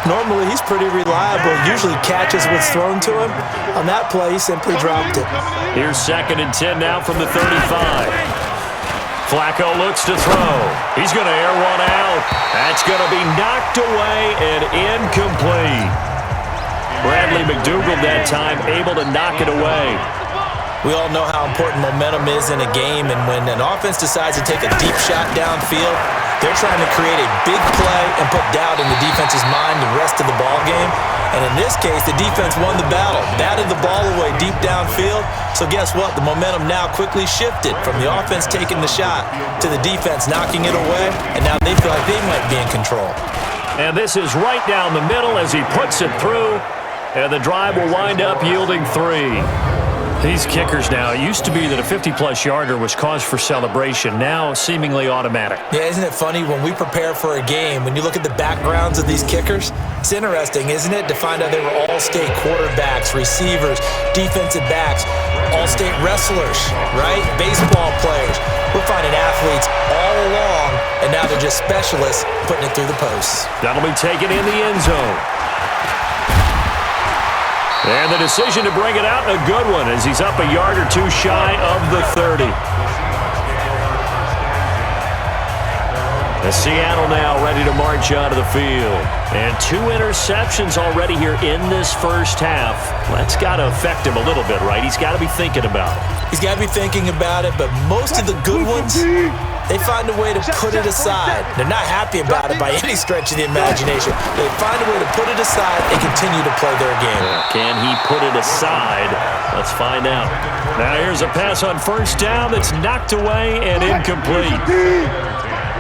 Normally, he's pretty reliable. Usually catches what's thrown to him. On that play, he simply dropped it. Here's 2nd and 10 now from the 35. Flacco looks to throw. He's going to air one out. That's going to be knocked away and incomplete. Bradley McDougald that time able to knock it away. We all know how important momentum is in a game, and when an offense decides to take a deep shot downfield, they're trying to create a big play and put doubt in the defense's mind the rest of the ball game. And in this case, the defense won the battle, batted the ball away deep downfield. So guess what? The momentum now quickly shifted from the offense taking the shot to the defense knocking it away, and now they feel like they might be in control. And this is right down the middle as he puts it through. And the drive will wind up yielding 3. These kickers now, it used to be that a 50-plus yarder was cause for celebration, now seemingly automatic. Yeah, isn't it funny when we prepare for a game, when you look at the backgrounds of these kickers, it's interesting, isn't it, to find out they were all-state quarterbacks, receivers, defensive backs, all-state wrestlers, right? Baseball players. We're finding athletes all along, and now they're just specialists putting it through the posts. That'll be taken in the end zone. And the decision to bring it out, a good one, as he's up a yard or 2 shy of the 30. And Seattle now ready to march onto the field. And 2 interceptions already here in this first half. That's got to affect him a little bit, right? He's got to be thinking about it. He's got to be thinking about it, but most of the good ones, they find a way to put it aside. They're not happy about it by any stretch of the imagination. They find a way to put it aside and continue to play their game. Can he put it aside? Let's find out. Now here's a pass on 1st down that's knocked away and incomplete.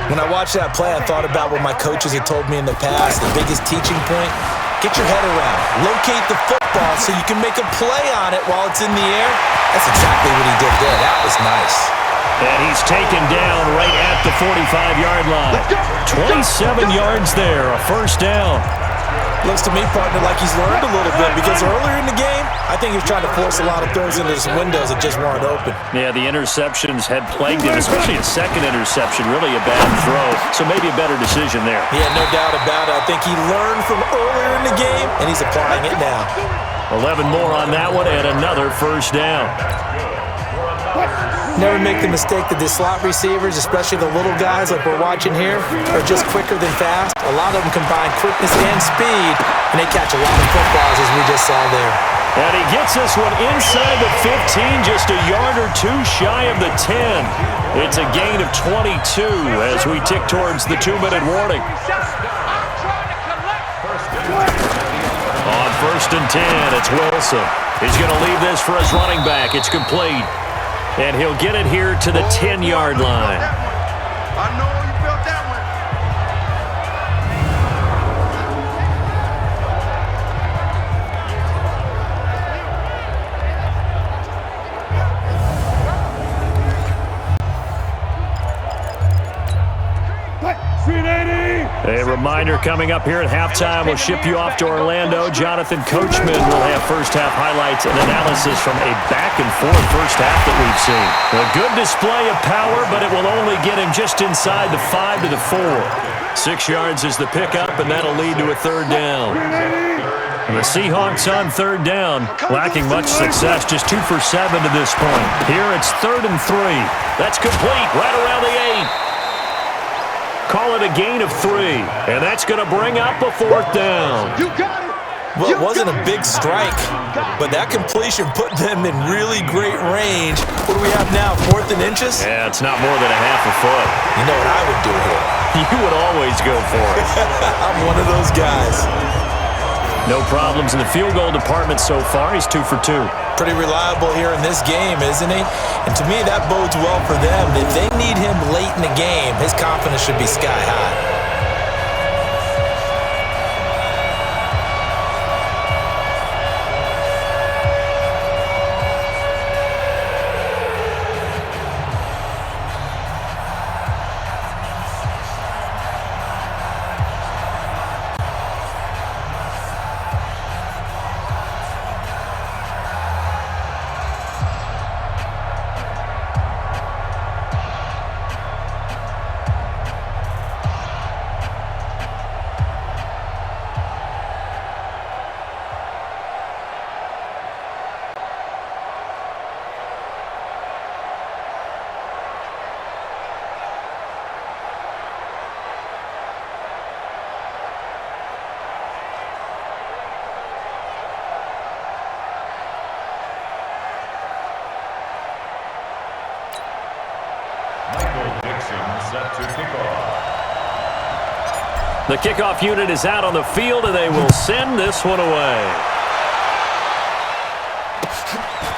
When I watched that play, I thought about what my coaches had told me in the past. The biggest teaching point, get your head around. Locate the football so you can make a play on it while it's in the air. That's exactly what he did there. That was nice. And he's taken down right at the 45-yard line. 27 yards there, a 1st down. Looks to me, partner, like he's learned a little bit because earlier in the game, I think he was trying to force a lot of throws into some windows that just weren't open. Yeah, the interceptions had plagued him, especially a second interception, really a bad throw. So maybe a better decision there. Yeah, no doubt about it. I think he learned from earlier in the game, and he's applying it now. 11 more on that one and another 1st down. Never make the mistake that the slot receivers, especially the little guys like we're watching here, are just quicker than fast. A lot of them combine quickness and speed, and they catch a lot of footballs as we just saw there. And he gets this one inside the 15, just a yard or 2 shy of the 10. It's a gain of 22 as we tick towards the 2-minute warning. On 1st and 10, it's Wilson. He's going to leave this for his running back. It's complete. And he'll get it here to the 10-yard line. I know you felt that one. A reminder coming up here at halftime. We'll ship you off to Orlando. Jonathan Coachman will have first-half highlights and analysis from a back-and-forth first half that we've seen. A good display of power, but it will only get him just inside the 5 to the 4. 6 yards is the pickup, and that'll lead to a third down. And the Seahawks on third down, lacking much success, just 2 for 7 to this point. Here it's 3rd and 3. That's complete right around the 8. Call it a gain of 3, and that's going to bring up a 4th down. You got it. Well, it wasn't a big strike, but that completion put them in really great range. What do we have now, 4th and inches? Yeah, it's not more than a half a foot. You know what I would do here? You would always go for it. I'm one of those guys. No problems in the field goal department so far. He's 2 for 2. Pretty reliable here in this game, isn't he? And to me, that bodes well for them. If they need him late in the game, his confidence should be sky high. The kickoff unit is out on the field, and they will send this one away.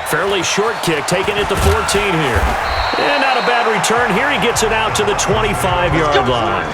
Fairly short kick, taking it to 14 here. And not a bad return here. He gets it out to the 25-yard line.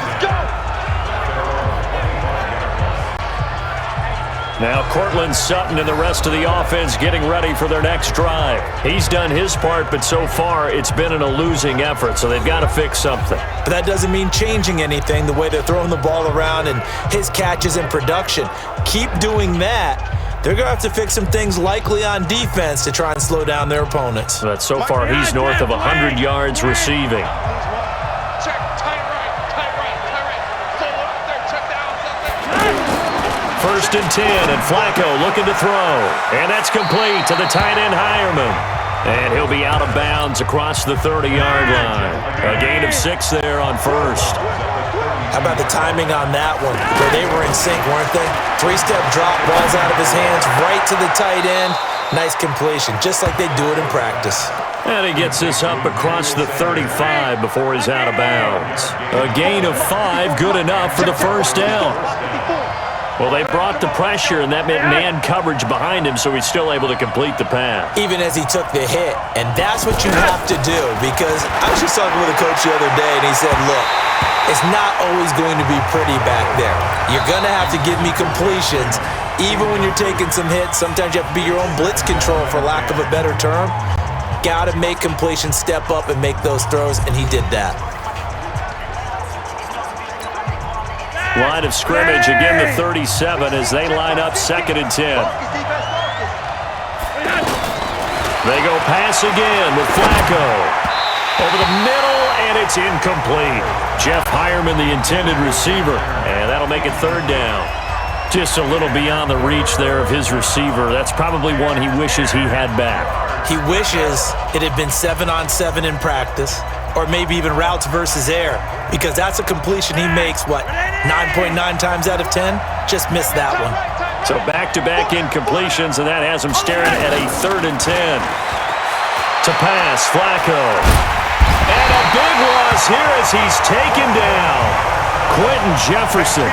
Now Cortland Sutton and the rest of the offense getting ready for their next drive. He's done his part, but so far it's been in a losing effort, so they've got to fix something. But that doesn't mean changing anything, the way they're throwing the ball around and his catches and production. Keep doing that. They're going to have to fix some things likely on defense to try and slow down their opponents. But so far he's north of 100 yards receiving. First and 10, and Flacco looking to throw. And that's complete to the tight end, Hireman. And he'll be out of bounds across the 30-yard line. A gain of 6 there on first. How about the timing on that one? Where they were in sync, weren't they? 3-step drop, ball's out of his hands, right to the tight end. Nice completion, just like they do it in practice. And he gets this up across the 35 before he's out of bounds. A gain of 5, good enough for the first down. Well, they brought the pressure, and that meant man coverage behind him, so he's still able to complete the pass. Even as he took the hit, and that's what you have to do, because I was just talking with a coach the other day, and he said, look, it's not always going to be pretty back there. You're going to have to give me completions. Even when you're taking some hits, sometimes you have to be your own blitz control, for lack of a better term. Got to make completions, step up, and make those throws, and he did that. Line of scrimmage, again the 37 as they line up 2nd and 10. They go pass again with Flacco. Over the middle, and it's incomplete. Jeff Hireman, the intended receiver, and that'll make it 3rd down. Just a little beyond the reach there of his receiver. That's probably one he wishes he had back. He wishes it had been 7-on-7 in practice, or maybe even routes versus air, because that's a completion he makes, 9.9 times out of 10? Just missed that one. So back-to-back incompletions, and that has him staring at a 3rd and 10. To pass, Flacco. And a big loss here as he's taken down. Quentin Jefferson.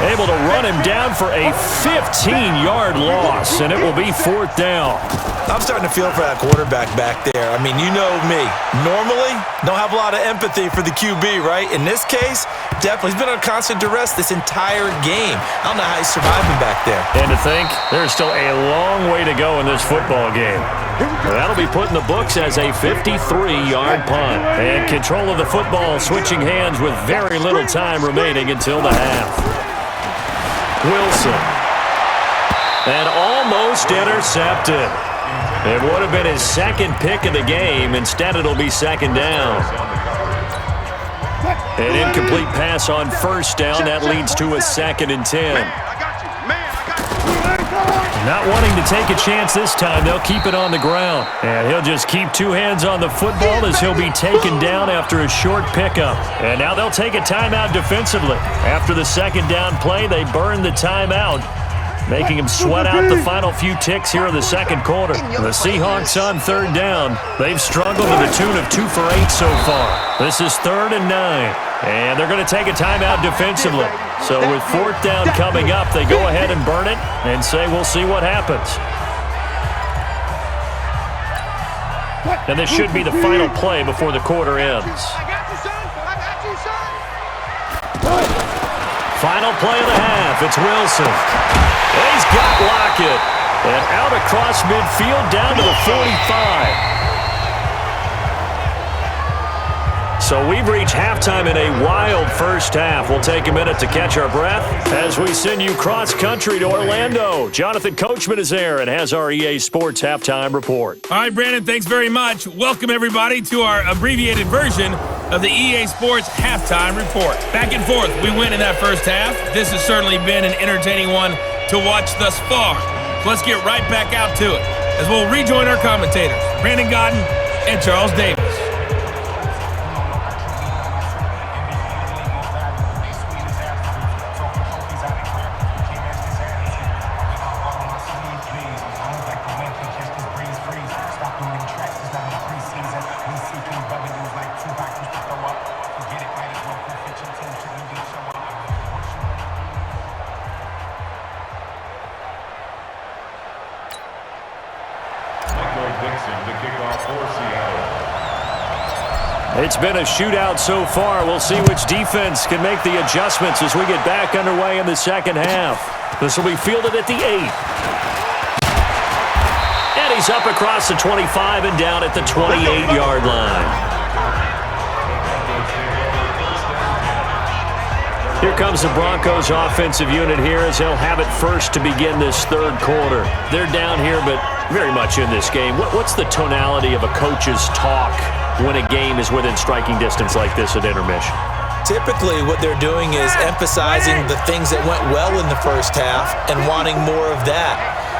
Able to run him down for a 15-yard loss, and it will be 4th down. I'm starting to feel for that quarterback back there. I mean, you know me. Normally, don't have a lot of empathy for the QB, right? In this case, definitely. He's been on constant duress this entire game. I don't know how he's surviving back there. And to think, there's still a long way to go in this football game. That'll be put in the books as a 53-yard punt. And control of the football switching hands with very little time remaining until the half. Wilson. And almost intercepted. It would have been his second pick of the game. Instead, it'll be 2nd down. An incomplete pass on 1st down. That leads to a 2nd and 10. Not wanting to take a chance this time, they'll keep it on the ground. And he'll just keep 2 hands on the football as he'll be taken down after a short pickup. And now they'll take a timeout defensively. After the 2nd down play, they burn the timeout, making him sweat out the final few ticks here in the 2nd quarter. The Seahawks on 3rd down. They've struggled to the tune of 2 for 8 so far. This is 3rd and 9. And they're going to take a timeout defensively. So with 4th down coming up, they go ahead and burn it and say we'll see what happens. And this should be the final play before the quarter ends. Final play of the half. It's Wilson. He's got Lockett. And out across midfield down to the 45. So we've reached halftime in a wild first half. We'll take a minute to catch our breath as we send you cross-country to Orlando. Jonathan Coachman is there and has our EA Sports halftime report. All right, Brandon, thanks very much. Welcome, everybody, to our abbreviated version of the EA Sports halftime report. Back and forth, we win in that first half. This has certainly been an entertaining one to watch thus far. So let's get right back out to it as we'll rejoin our commentators, Brandon Godden and Charles Davis. It's been a shootout so far. We'll see which defense can make the adjustments as we get back underway in the 2nd half. This will be fielded at the 8. And he's up across the 25 and down at the 28-yard line. Here comes the Broncos offensive unit here as they'll have it first to begin this 3rd quarter. They're down here, but very much in this game. What's the tonality of a coach's talk when a game is within striking distance like this at intermission? Typically, what they're doing is emphasizing the things that went well in the first half and wanting more of that.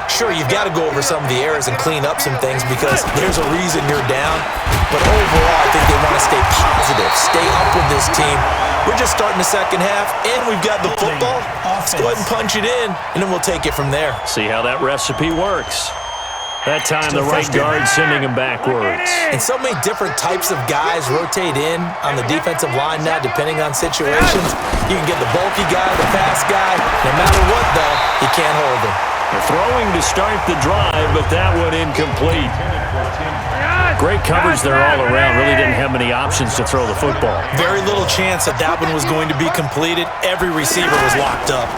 Sure, you've got to go over some of the errors and clean up some things because there's a reason you're down. But overall, I think they want to stay positive, stay up with this team. We're just starting the 2nd half, and we've got the football. Let's go ahead and punch it in, and then we'll take it from there. See how that recipe works. That time, the right guard sending him backwards. And so many different types of guys rotate in on the defensive line now, depending on situations. You can get the bulky guy, the fast guy. No matter what, though, you can't hold him. They're throwing to start the drive, but that one incomplete. Great coverage there all around. Really didn't have many options to throw the football. Very little chance that that one was going to be completed. Every receiver was locked up.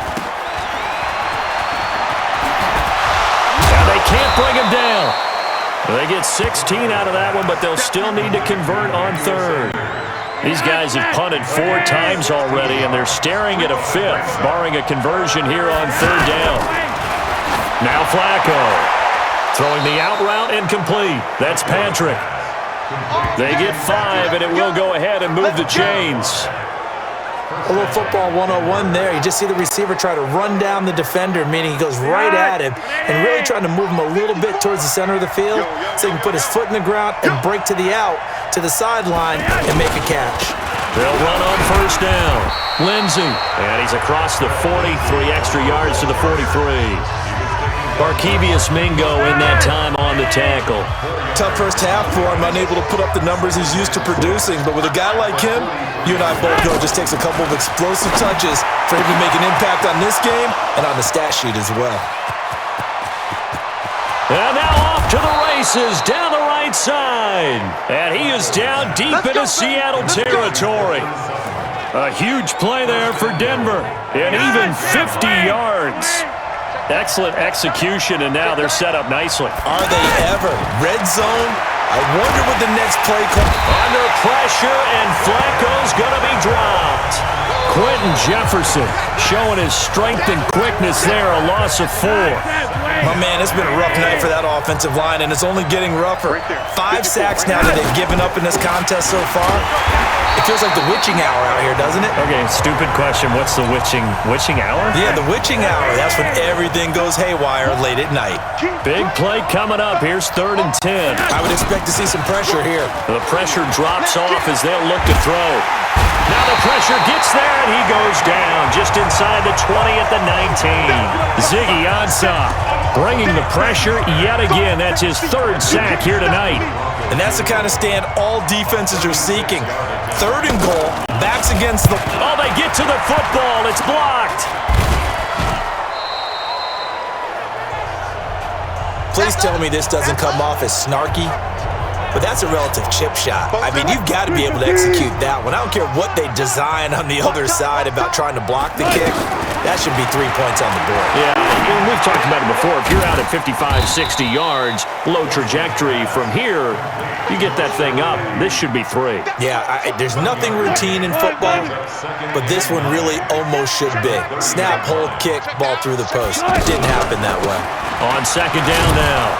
Can't bring him down. They get 16 out of that one, but they'll still need to convert on 3rd. These guys have punted 4 times already, and they're staring at a 5th, barring a conversion here on 3rd down. Now Flacco. Throwing the out route incomplete. That's Patrick. They get 5, and it will go ahead and move the chains. A little football 101 there. You just see the receiver try to run down the defender, meaning he goes right at him and really trying to move him a little bit towards the center of the field so he can put his foot in the ground and break to the out, to the sideline, and make a catch. They'll run on 1st down. Lindsey. And he's across the 40, 3 extra yards to the 43. Barkevious Mingo in that time on the tackle. Tough first half for him, unable to put up the numbers he's used to producing. But with a guy like him, you and I both know it just takes a couple of explosive touches for him to make an impact on this game and on the stat sheet as well. And now off to the races down the right side. And he is down deep into Seattle territory. A huge play there for Denver. And even 50 yards. Excellent execution, and now they're set up nicely. Are they ever? Red zone? I wonder what the next play comes. Under pressure, and Flacco's going to be dropped. Quentin Jefferson showing his strength and quickness there, a loss of 4. My man, it's been a rough night for that offensive line, and it's only getting rougher. 5 sacks now that they've given up in this contest so far. It feels like the witching hour out here, doesn't it? Okay, stupid question. What's the witching hour? Yeah, the witching hour. That's when everything goes haywire late at night. Big play coming up. Here's 3rd and 10. I would expect to see some pressure here. The pressure drops off as they'll look to throw. Now the pressure gets there, and he goes down just inside the 20 at the 19. Ziggy Ansah bringing the pressure yet again. That's his 3rd sack here tonight. And that's the kind of stand all defenses are seeking. 3rd and goal, backs against the... Oh, they get to the football. It's blocked. Please tell me this doesn't come off as snarky. But that's a relative chip shot. I mean, you've got to be able to execute that one. I don't care what they design on the other side about trying to block the kick. That should be 3 points on the board. Yeah, and we've talked about it before. If you're out at 55, 60 yards, low trajectory from here, you get that thing up. This should be 3. Yeah, there's nothing routine in football, but this one really almost should be. Snap, hold, kick, ball through the post. It didn't happen that way. On 2nd down now,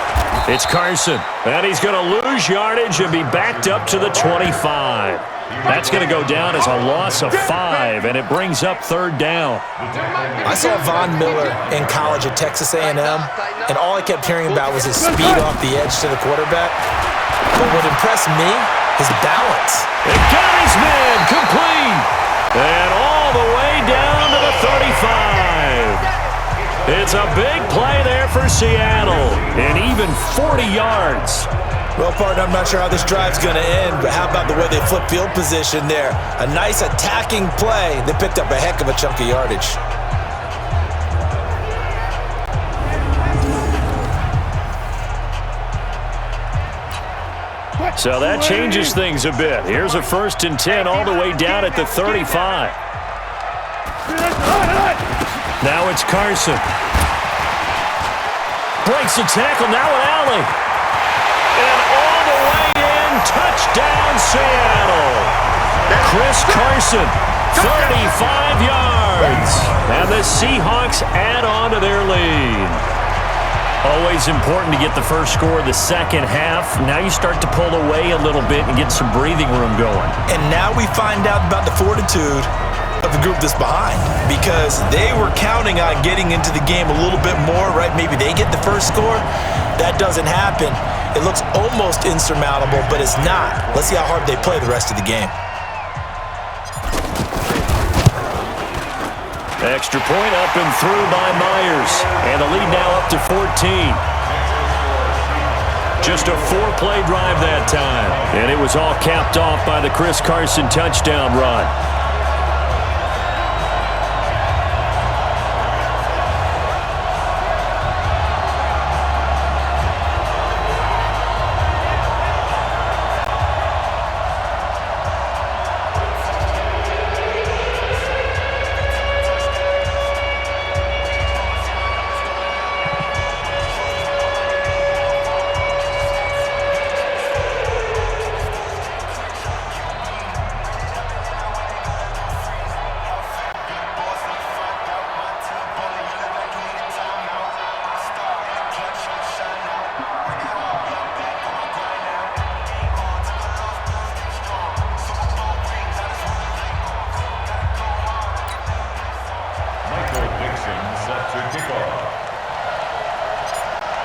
it's Carson. And he's going to lose yardage and be backed up to the 25. That's going to go down as a loss of 5, and it brings up 3rd down. I saw Von Miller in college at Texas A&M, and all I kept hearing about was his speed off the edge to the quarterback. But what impressed me, his balance. It got his man complete. And all the way down to the 35. It's a big play there for Seattle, and even 40 yards. Well, partner, I'm not sure how this drive's going to end, but how about the way they flip field position there? A nice attacking play. They picked up a heck of a chunk of yardage. So that changes things a bit. Here's a 1st and 10 all the way down at the 35. Now it's Carson. Breaks a tackle, now an alley. And all the way in, touchdown Seattle. Chris Carson, 35 yards. And the Seahawks add on to their lead. Always important to get the first score of the second half. Now you start to pull away a little bit and get some breathing room going. And now we find out about the fortitude of the group that's behind, because they were counting on getting into the game a little bit more, right? Maybe they get the first score. That doesn't happen. It looks almost insurmountable, but it's not. Let's see how hard they play the rest of the game. Extra point up and through by Myers. And the lead now up to 14. Just a 4-play drive that time. And it was all capped off by the Chris Carson touchdown run.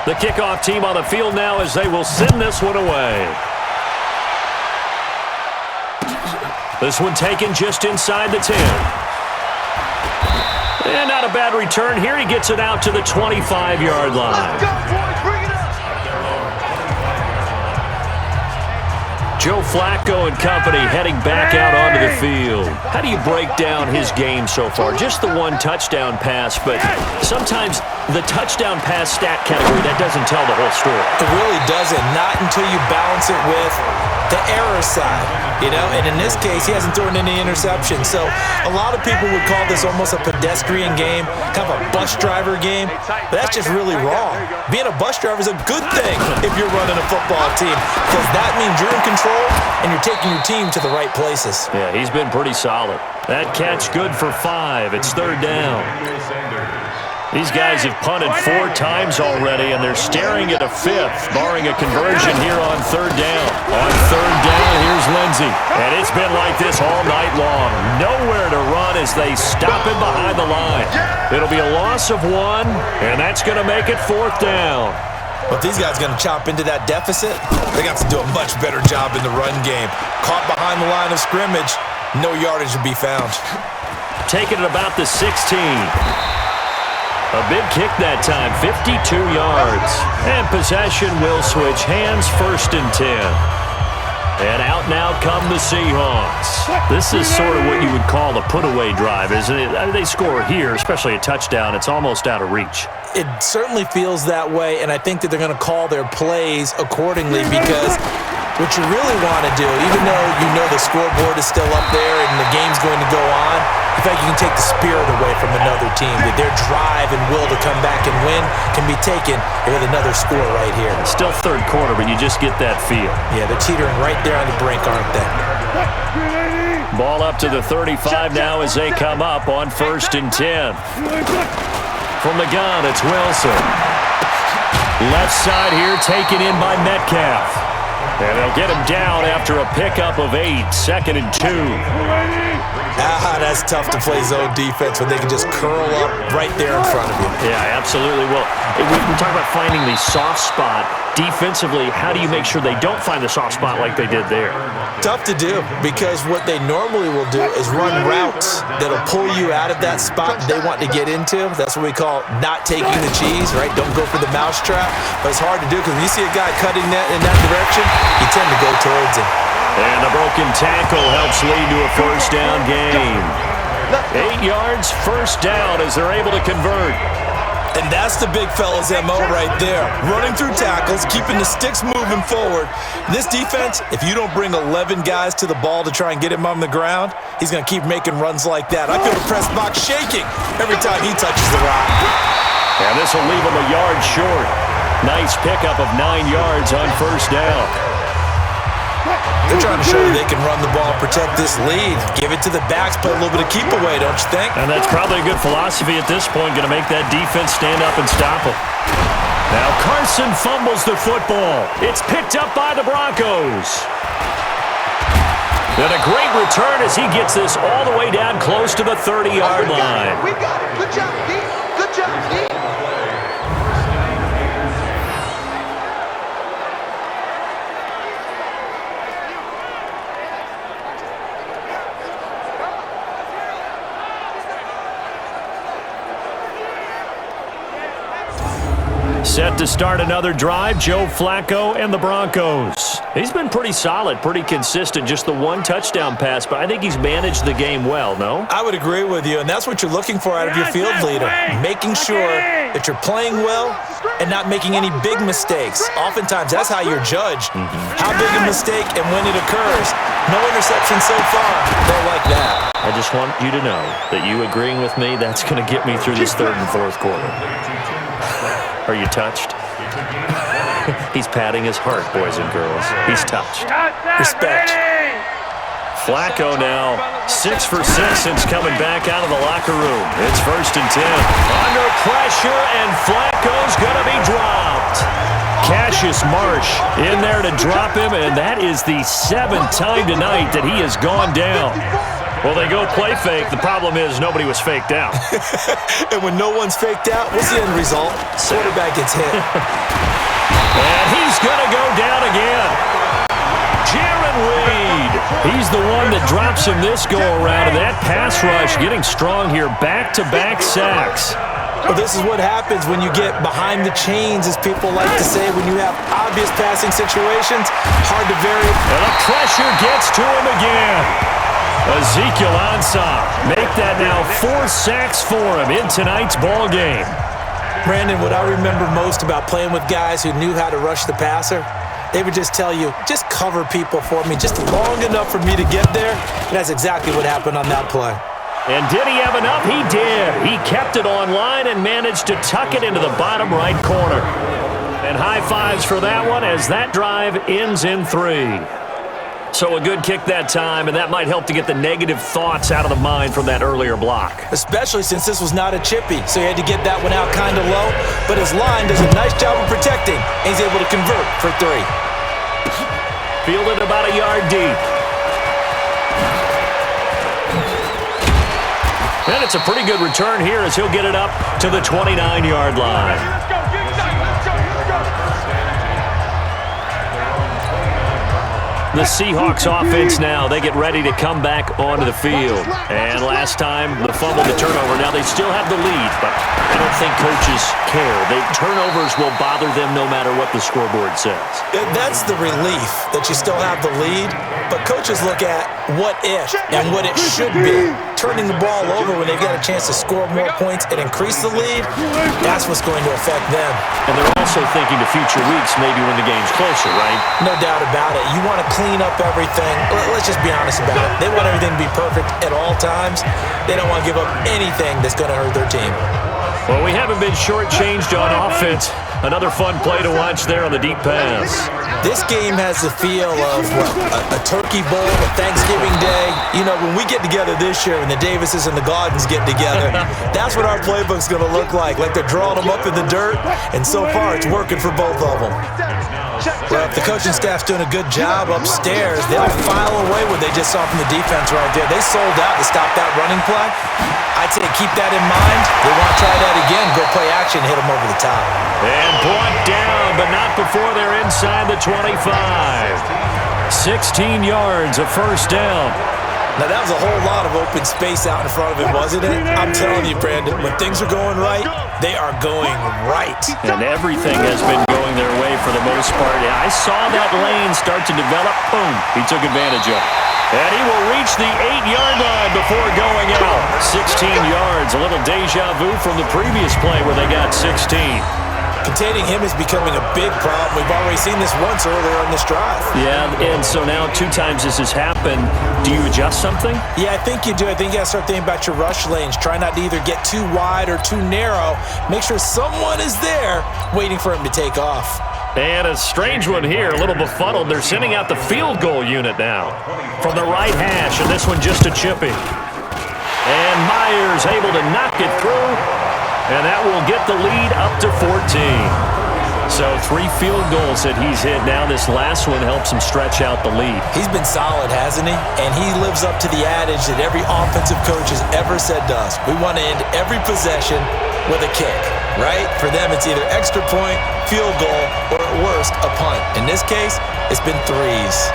The kickoff team on the field now as they will send this one away. This one taken just inside the 10. And not a bad return here. He gets it out to the 25-yard line. Joe Flacco and company heading back out onto the field. How do you break down his game so far? Just the one touchdown pass, but sometimes the touchdown pass stat category, that doesn't tell the whole story. It really doesn't. Not until you balance it with the error side, and in this case, he hasn't thrown any interceptions. So a lot of people would call this almost a pedestrian game, kind of a bus driver game, but that's just really wrong. Being a bus driver is a good thing if you're running a football team, because that means you're in control and you're taking your team to the right places. Yeah, he's been pretty solid. That catch good for 5. It's 3rd down. These guys have punted 4 times already, and they're staring at a 5th, barring a conversion here on 3rd down. On 3rd down, here's Lindsey. And it's been like this all night long. Nowhere to run as they stop him behind the line. It'll be a loss of 1, and that's going to make it 4th down. But these guys going to chop into that deficit, they got to do a much better job in the run game. Caught behind the line of scrimmage, no yardage to be found. Taking it about the 16. A big kick that time, 52 yards. And possession will switch hands, 1st and 10. And out now come the Seahawks. This is sort of what you would call a put-away drive, isn't it? They score here, especially a touchdown. It's almost out of reach. It certainly feels that way, and I think that they're going to call their plays accordingly, because what you really want to do, even though you know the scoreboard is still up there and the game's going to go on, in fact, you can take the spirit away from another team, that their drive and will to come back and win can be taken with another score right here. It's still 3rd quarter, but you just get that feel. Yeah, they're teetering right there on the brink, aren't they? Ball up to the 35 now as they come up on 1st and 10. From the gun, it's Wilson. Left side here, taken in by Metcalf. And they'll get him down after a pickup of 8, 2nd and 2. That's tough to play zone defense when they can just curl up right there in front of you. Yeah, absolutely. Well, we talk about finding the soft spot. Defensively, how do you make sure they don't find the soft spot like they did there? Tough to do, because what they normally will do is run routes that'll pull you out of that spot they want to get into. That's what we call not taking the cheese, right? Don't go for the mousetrap. But it's hard to do, because when you see a guy cutting that in that direction, you tend to go towards him. And the broken tackle helps lead to a 1st down game. 8 yards, 1st down as they're able to convert. And that's the big fella's MO right there. Running through tackles, keeping the sticks moving forward. This defense, if you don't bring 11 guys to the ball to try and get him on the ground, he's going to keep making runs like that. I feel the press box shaking every time he touches the rock. And this will leave him a yard short. Nice pickup of 9 yards on 1st down. They're trying to show you they can run the ball, protect this lead, give it to the backs, play a little bit of keep away, don't you think? And that's probably a good philosophy at this point, going to make that defense stand up and stop them. Now Carson fumbles the football. It's picked up by the Broncos. And a great return as he gets this all the way down close to the 30-yard line. We got it. Good job, D. Good job, D. Set to start another drive, Joe Flacco and the Broncos. He's been pretty solid, pretty consistent, just the one touchdown pass, but I think he's managed the game well, no? I would agree with you, and that's what you're looking for out of your field leader, making sure that you're playing well and not making any big mistakes. Oftentimes, that's how you're judged, how big a mistake and when it occurs. No interception so far. They're like that. I just want you to know that you agreeing with me, that's going to get me through this 3rd and 4th quarter. Are you touched? He's patting his heart, boys and girls. He's touched. Respect. Flacco now 6 for 6 since coming back out of the locker room. It's 1st and 10. Under pressure, and Flacco's going to be dropped. Cassius Marsh in there to drop him, and that is the 7th time tonight that he has gone down. Well, they go play fake. The problem is nobody was faked out. And when no one's faked out, what's the end result? Quarterback gets hit. And he's going to go down again. Jaron Reed. He's the one that drops him this go-around. And that pass rush getting strong here. Back-to-back sacks. Well, this is what happens when you get behind the chains, as people like to say, when you have obvious passing situations. Hard to vary. And the pressure gets to him again. Ezekiel Ansah make that now 4 sacks for him in tonight's ball game. Brandon, what I remember most about playing with guys who knew how to rush the passer, they would just tell you, just cover people for me, just long enough for me to get there. And that's exactly what happened on that play. And did he have enough? He did. He kept it on line and managed to tuck it into the bottom right corner. And high fives for that one as that drive ends in 3. So a good kick that time, and that might help to get the negative thoughts out of the mind from that earlier block. Especially since this was not a chippy, so he had to get that one out kind of low. But his line does a nice job of protecting, and he's able to convert for 3. Fielded about a yard deep. And it's a pretty good return here as he'll get it up to the 29-yard line. The Seahawks offense now, they get ready to come back onto the field. And last time, the fumble, the turnover. Now they still have the lead, but I don't think coaches care. Turnovers will bother them no matter what the scoreboard says. That's the relief that you still have the lead, but coaches look at what if and what it should be. Turning the ball over when they've got a chance to score more points and increase the lead, that's what's going to affect them. And they're also thinking to future weeks, maybe when the game's closer, right? No doubt about it. You want to clean up everything. Let's just be honest about it. They want everything to be perfect at all times. They don't want to give up anything that's going to hurt their team. Well, we haven't been shortchanged on offense. Another fun play to watch there on the deep pass. This game has the feel of, a turkey bowl, a Thanksgiving Day. You know, when we get together this year, when the Davises and the Gordons get together, that's what our playbook's going to look like they're drawing them up in the dirt, and so far it's working for both of them. Well, if the coaching staff's doing a good job upstairs, they'll file away what they just saw from the defense right there. They sold out to stop that running play. I'd say keep that in mind. They want to try that again, go play action, hit them over the top. And brought down, but not before they're inside the 25. 16 yards, a first down. Now, that was a whole lot of open space out in front of him, wasn't it? I'm telling you, Brandon, when things are going right, they are going right. And everything has been going their way for the most part. Yeah, I saw that lane start to develop. Boom, he took advantage of it. And he will reach the 8-yard line before going out. 16 yards, a little deja vu from the previous play where they got 16. Containing him is becoming a big problem. We've already seen this once earlier in this drive. Yeah, and so now 2 times this has happened. Do you adjust something? Yeah, I think you do. I think you got to start thinking about your rush lanes. Try not to either get too wide or too narrow. Make sure someone is there waiting for him to take off. And a strange one here, a little befuddled. They're sending out the field goal unit now from the right hash, and this one just a chippy. And Myers able to knock it through, and that will get the lead up to 14. So 3 field goals that he's hit now. This last one helps him stretch out the lead. He's been solid, hasn't he? And he lives up to the adage that every offensive coach has ever said to us. We want to end every possession with a kick, right? For them, it's either extra point, field goal, or at worst, a punt. In this case, it's been 3s.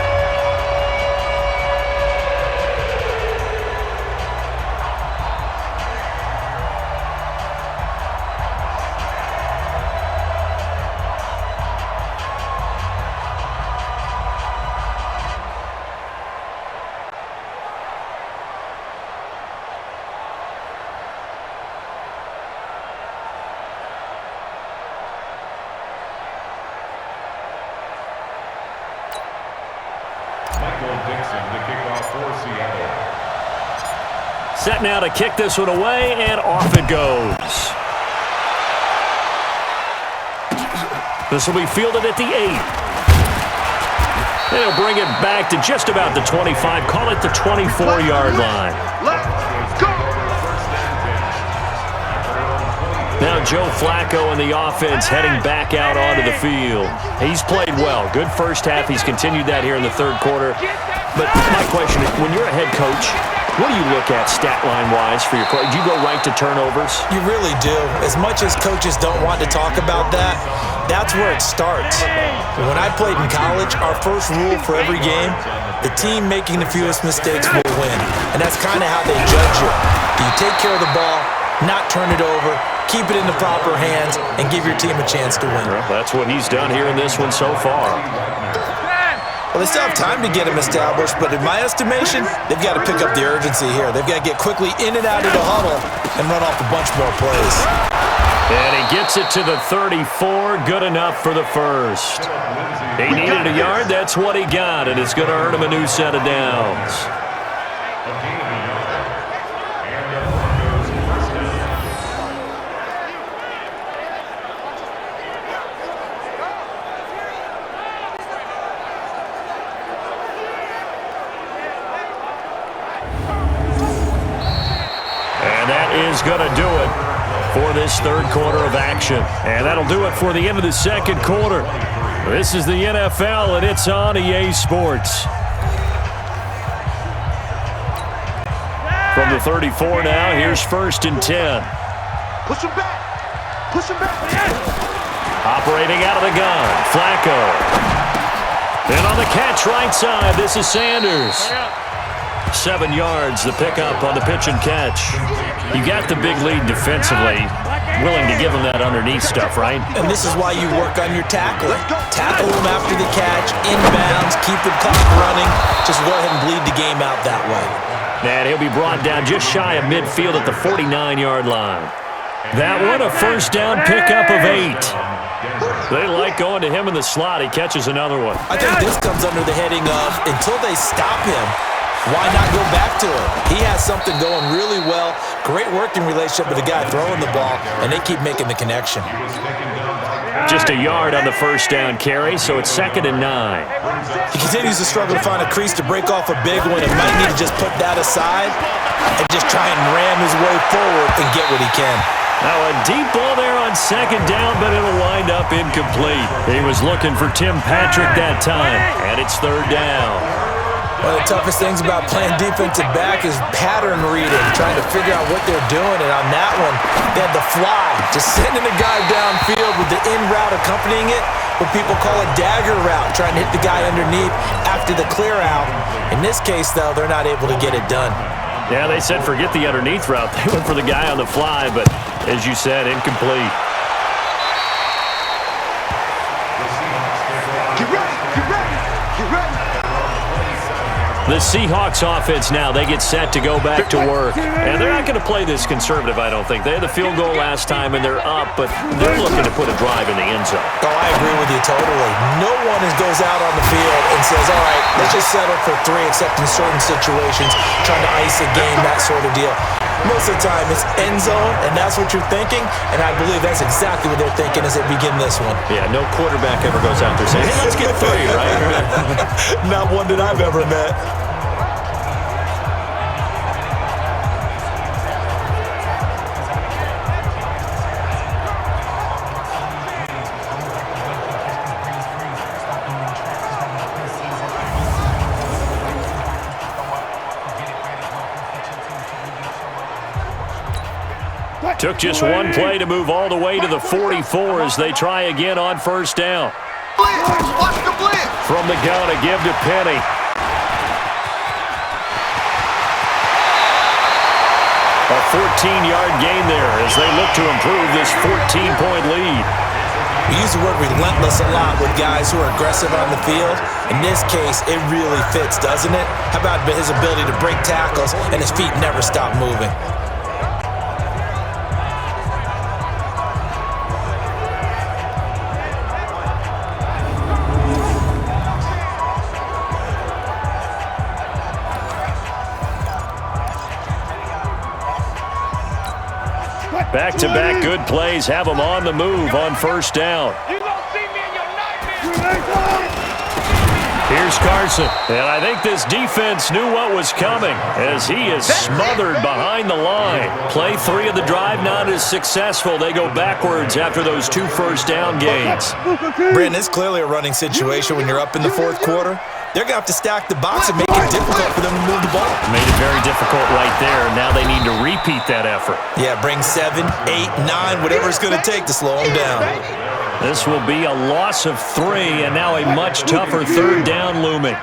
Set now to kick this one away, and off it goes. This will be fielded at the 8. They'll bring it back to just about the 25. Call it the 24-yard line. Now Joe Flacco and the offense heading back out onto the field. He's played well. Good first half. He's continued that here in the third quarter. But my question is, when you're a head coach, what do you look at stat line-wise for your play? Do you go right to turnovers? You really do. As much as coaches don't want to talk about that, that's where it starts. When I played in college, our first rule for every game, the team making the fewest mistakes will win. And that's kind of how they judge you. Do you take care of the ball, not turn it over, keep it in the proper hands, and give your team a chance to win. Well, that's what he's done here in this one so far. Well, they still have time to get him established, but in my estimation, they've got to pick up the urgency here. They've got to get quickly in and out of the huddle and run off a bunch more plays. And he gets it to the 34. Good enough for the first. He needed a yard. That's what he got, and it's going to earn him a new set of downs. And that is going to do it for this third quarter of action. And that'll do it for the end of the second quarter. This is the NFL, and it's on EA Sports. From the 34 now, here's 1st and 10. Push him back. Push him back. Operating out of the gun, Flacco. And on the catch right side, this is Sanders. 7 yards, the pickup on the pitch and catch. You got the big lead defensively. Willing to give him that underneath stuff, right? And this is why you work on your tackling. Tackle him after the catch, inbounds, keep the clock running. Just go ahead and bleed the game out that way. And he'll be brought down just shy of midfield at the 49-yard line. That one, a first down pickup of 8. They like going to him in the slot. He catches another one. I think this comes under the heading of until they stop him, why not go back to him? He has something going really well. Great working relationship with the guy throwing the ball, and they keep making the connection. Just a yard on the first down carry, so it's 2nd and 9. He continues to struggle to find a crease to break off a big one and might need to just put that aside and just try and ram his way forward and get what he can. Now a deep ball there on 2nd down, but it'll wind up incomplete. He was looking for Tim Patrick that time, and it's 3rd down. One of the toughest things about playing defensive back is pattern reading, trying to figure out what they're doing. And on that one, they had the fly, just sending a guy downfield with the in route accompanying it, what people call a dagger route, trying to hit the guy underneath after the clear out. In this case, though, they're not able to get it done. Yeah, they said forget the underneath route. They went for the guy on the fly, but as you said, incomplete. Get ready. Get ready. Get ready. The Seahawks offense now, they get set to go back to work. And they're not going to play this conservative, I don't think. They had the field goal last time, and they're up, but they're looking to put a drive in the end zone. Oh, I agree with you totally. No one goes out on the field and says, all right, let's just settle for 3, except in certain situations, trying to ice a game, that sort of deal. Most of the time, it's end zone, and that's what you're thinking, and I believe that's exactly what they're thinking as they begin this one. Yeah, no quarterback ever goes out there saying, hey, let's get 3, right? Not one that I've ever met. Took just one play to move all the way to the 44 as they try again on 1st down. Watch the blitz. From the gun, a give to Penny. A 14-yard gain there as they look to improve this 14-point lead. We use the word relentless a lot with guys who are aggressive on the field. In this case, it really fits, doesn't it? How about his ability to break tackles and his feet never stop moving? Back-to-back good plays have them on the move on 1st down. You don't see me in your nightmares. Here's Carson, and I think this defense knew what was coming as he is smothered behind the line. Play 3 of the drive not as successful. They go backwards after those 2 first down gains. Brandon, it's clearly a running situation when you're up in the 4th quarter. They're going to have to stack the box and make it difficult for them to move the ball. Made it very difficult right there. Now they need to repeat that effort. Yeah, bring 7, 8, 9, whatever it's going to take to slow them down. This will be a loss of 3, and now a much tougher 3rd down looming.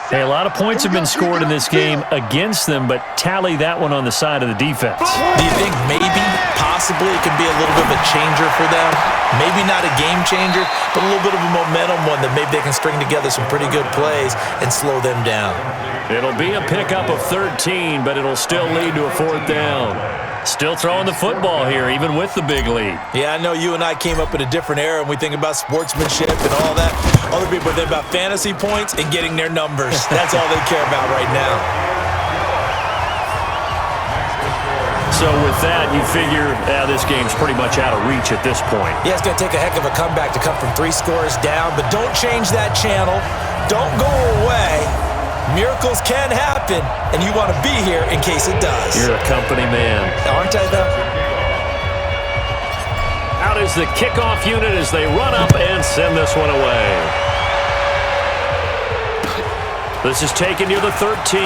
Hey, a lot of points have been scored in this game against them, but tally that one on the side of the defense. Do you think maybe, possibly, it can be a little bit of a changer for them? Maybe not a game changer, but a little bit of a momentum one that maybe they can string together some pretty good plays and slow them down. It'll be a pickup of 13, but it'll still lead to a 4th down. Still throwing the football here, even with the big lead. Yeah, I know you and I came up in a different era, and we think about sportsmanship and all that. Other people think about fantasy points and getting their numbers. That's all they care about right now. So with that, you figure this game's pretty much out of reach at this point. Yeah, it's going to take a heck of a comeback to come from 3 scores down, but don't change that channel. Don't go away. Miracles can happen, and you want to be here in case it does. You're a company man. Aren't I, though? Out is the kickoff unit as they run up and send this one away. This is taken near the 13.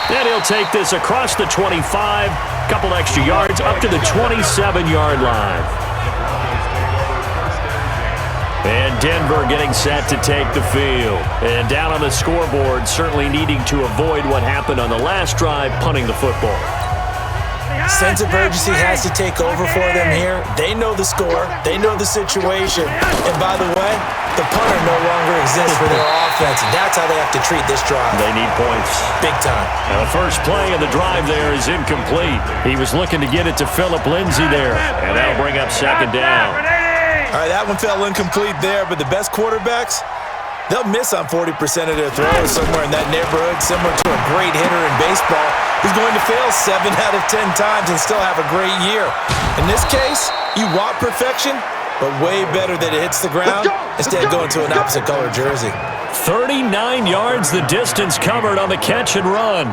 And he'll take this across the 25, couple extra yards, up to the 27-yard line. And Denver getting set to take the field. And down on the scoreboard, certainly needing to avoid what happened on the last drive, punting the football. Sense of urgency has to take over for them here. They know the score. They know the situation. And by the way, the punter no longer exists for their offense. And that's how they have to treat this drive. They need points. Big time. Now the first play of the drive there is incomplete. He was looking to get it to Phillip Lindsay there. And that'll bring up 2nd down. All right, that one fell incomplete there, but the best quarterbacks, they'll miss on 40% of their throws somewhere in that neighborhood, similar to a great hitter in baseball who's going to fail 7 out of 10 times and still have a great year. In this case, you want perfection, but way better that it hits the ground instead of going to an opposite color jersey. 39 yards the distance covered on the catch and run.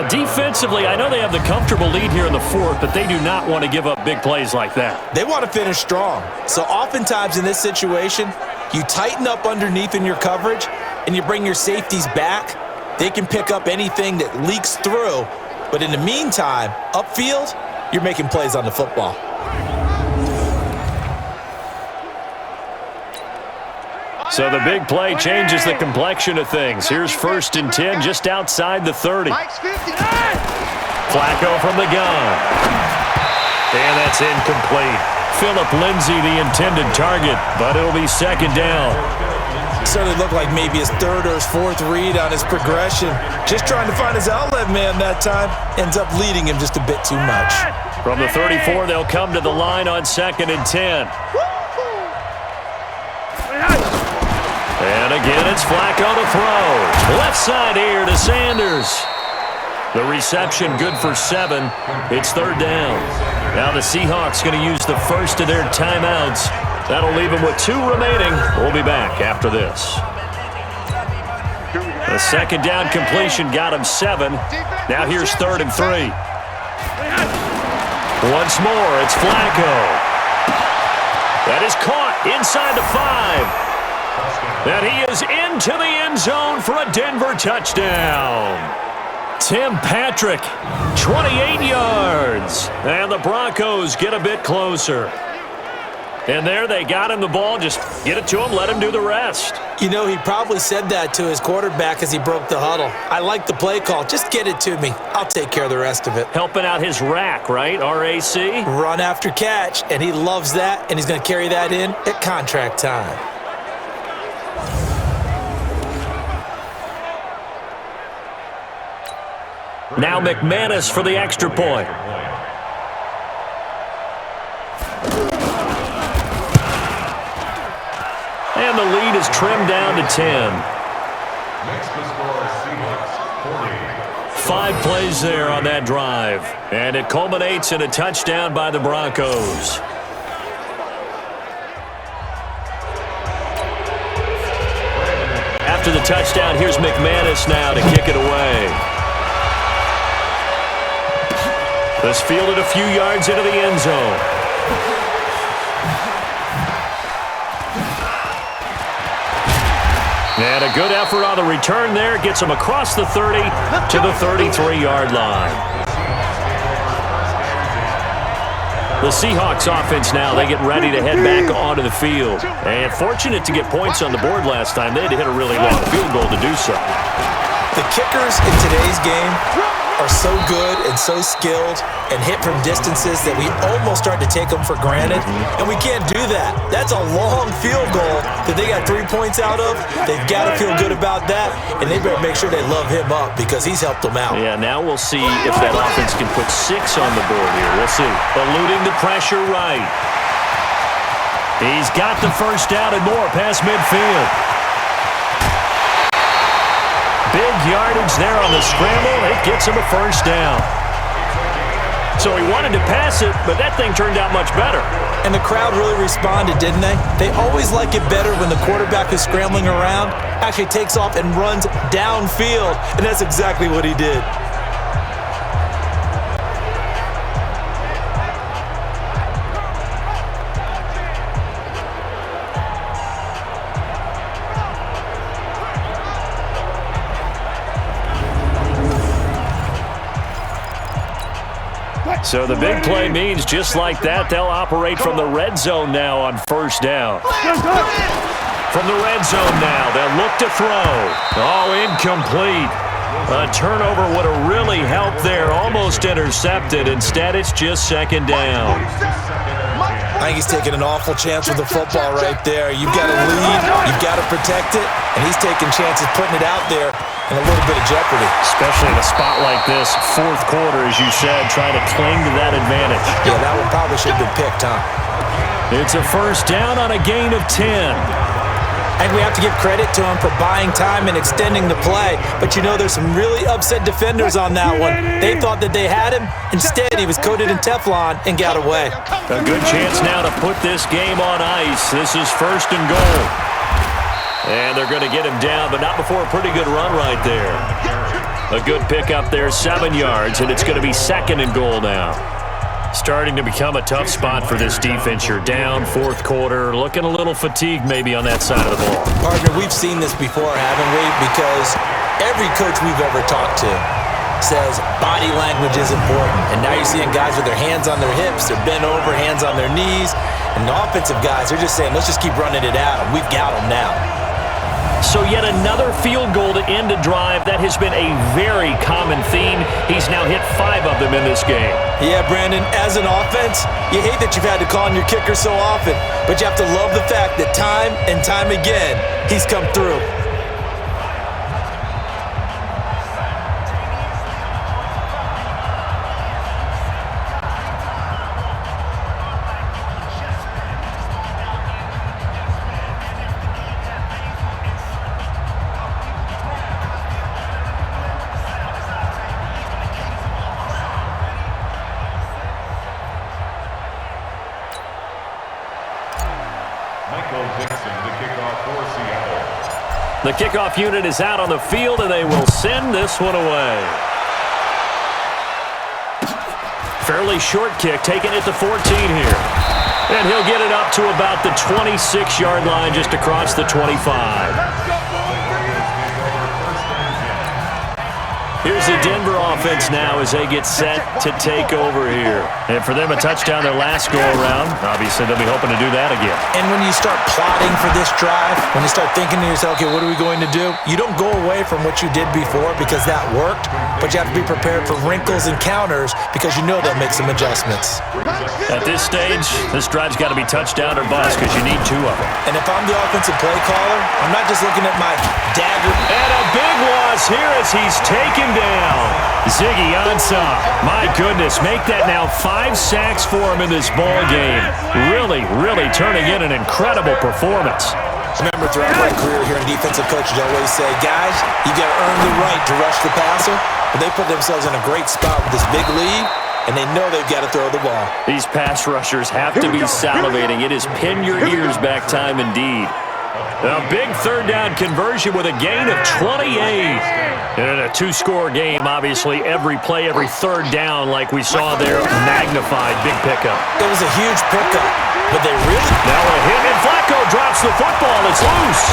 Defensively, I know they have the comfortable lead here in the 4th, but they do not want to give up big plays like that. They want to finish strong. So oftentimes in this situation, you tighten up underneath in your coverage and you bring your safeties back. They can pick up anything that leaks through. But in the meantime, upfield, you're making plays on the football. So the big play changes the complexion of things. Here's 1st and 10 just outside the 30. Flacco from the gun. And that's incomplete. Phillip Lindsay the intended target, but it'll be 2nd down. Certainly looked like maybe his 3rd or his 4th read on his progression. Just trying to find his outlet man that time. Ends up leading him just a bit too much. From the 34, they'll come to the line on 2nd and 10. And again, it's Flacco to throw. Left side here to Sanders. The reception good for 7. It's 3rd down. Now the Seahawks going to use the first of their timeouts. That'll leave them with 2 remaining. We'll be back after this. The 2nd down completion got him 7. Now here's 3rd and 3. Once more, it's Flacco. That is caught inside the 5. And he is into the end zone for a Denver touchdown. Tim Patrick, 28 yards. And the Broncos get a bit closer. And there they got him the ball. Just get it to him, let him do the rest. You know, he probably said that to his quarterback as he broke the huddle. I like the play call. Just get it to me. I'll take care of the rest of it. Helping out his rack, right? RAC? Run after catch, and he loves that, and he's going to carry that in at contract time. Now McManus for the extra point. And the lead is trimmed down to 10. 5 plays there on that drive. And it culminates in a touchdown by the Broncos. After the touchdown, here's McManus now to kick it away. This fielded a few yards into the end zone. And a good effort on the return there. Gets him across the 30 to the 33-yard line. The Seahawks offense now, they get ready to head back onto the field. And fortunate to get points on the board last time. They had to hit a really long field goal to do so. The kickers in today's game are so good and so skilled and hit from distances that we almost start to take them for granted, and we can't do that. That's a long field goal that they got 3 points out of. They've got to feel good about that, and they better make sure they love him up because he's helped them out. Yeah, now we'll see if that offense can put 6 on the board here. We'll see. Eluding the pressure right. He's got the first down and more past midfield. Big yardage there on the scramble. It gets him a first down. So he wanted to pass it, but that thing turned out much better. And the crowd really responded, didn't they? They always like it better when the quarterback is scrambling around, actually takes off and runs downfield, and that's exactly what he did. So the big play means just like that, they'll operate from the red zone now on first down. From the red zone now, they'll look to throw. Oh, incomplete. A turnover would have really helped there, almost intercepted. Instead, it's just second down. I think he's taking an awful chance with the football right there. You've got to lead, you've got to protect it, and he's taking chances putting it out there in a little bit of jeopardy. Especially in a spot like this, fourth quarter, as you said, trying to cling to that advantage. Yeah, that one probably should have been picked, huh? It's a first down on a gain of 10. I think we have to give credit to him for buying time and extending the play. But you know, there's some really upset defenders on that one. They thought that they had him. Instead, he was coated in Teflon and got away. A good chance now to put this game on ice. This is first and goal. And they're going to get him down, but not before a pretty good run right there. A good pickup there, 7 yards, and it's going to be second and goal now. Starting to become a tough spot for this defense. You're down fourth quarter, looking a little fatigued maybe on that side of the ball. Partner, we've seen this before, haven't we? Because every coach we've ever talked to says body language is important. And now you're seeing guys with their hands on their hips, they're bent over, hands on their knees. And the offensive guys, they're just saying, let's just keep running it out. We've got them now. So yet another field goal to end a drive. That has been a very common theme. He's now hit 5 of them in this game. Yeah, Brandon, as an offense, you hate that you've had to call on your kicker so often, but you have to love the fact that time and time again, he's come through. The kickoff unit is out on the field, and they will send this one away. Fairly short kick, taking it to 14 here. And he'll get it up to about the 26-yard line, just across the 25. Here's the Denver offense now as they get set to take over here. And for them, a touchdown their last go-around. Obviously, they'll be hoping to do that again. And when you start plotting for this drive, when you start thinking to yourself, okay, what are we going to do? You don't go away from what you did before because that worked, but you have to be prepared for wrinkles and counters because you know they'll make some adjustments. At this stage, this drive's got to be touchdown or bust because you need 2 of them. And if I'm the offensive play caller, I'm not just looking at my dagger. And a big loss here as he's taken down. Ziggy Ansah, my goodness, make that now 5 sacks for him in this ball game. Really, really turning in an incredible performance. Remember, throughout my career here in defensive coaches always say, guys, you got to earn the right to rush the passer. But they put themselves in a great spot with this big lead, and they know they've got to throw the ball. These pass rushers have to be salivating. It is pin your ears back time indeed. A big third down conversion with a gain of 28. In a 2-score game, obviously, every play, every third down, like we saw there, magnified. Big pickup. It was a huge pickup, but they really... Now a hit, and Flacco drops the football. It's loose.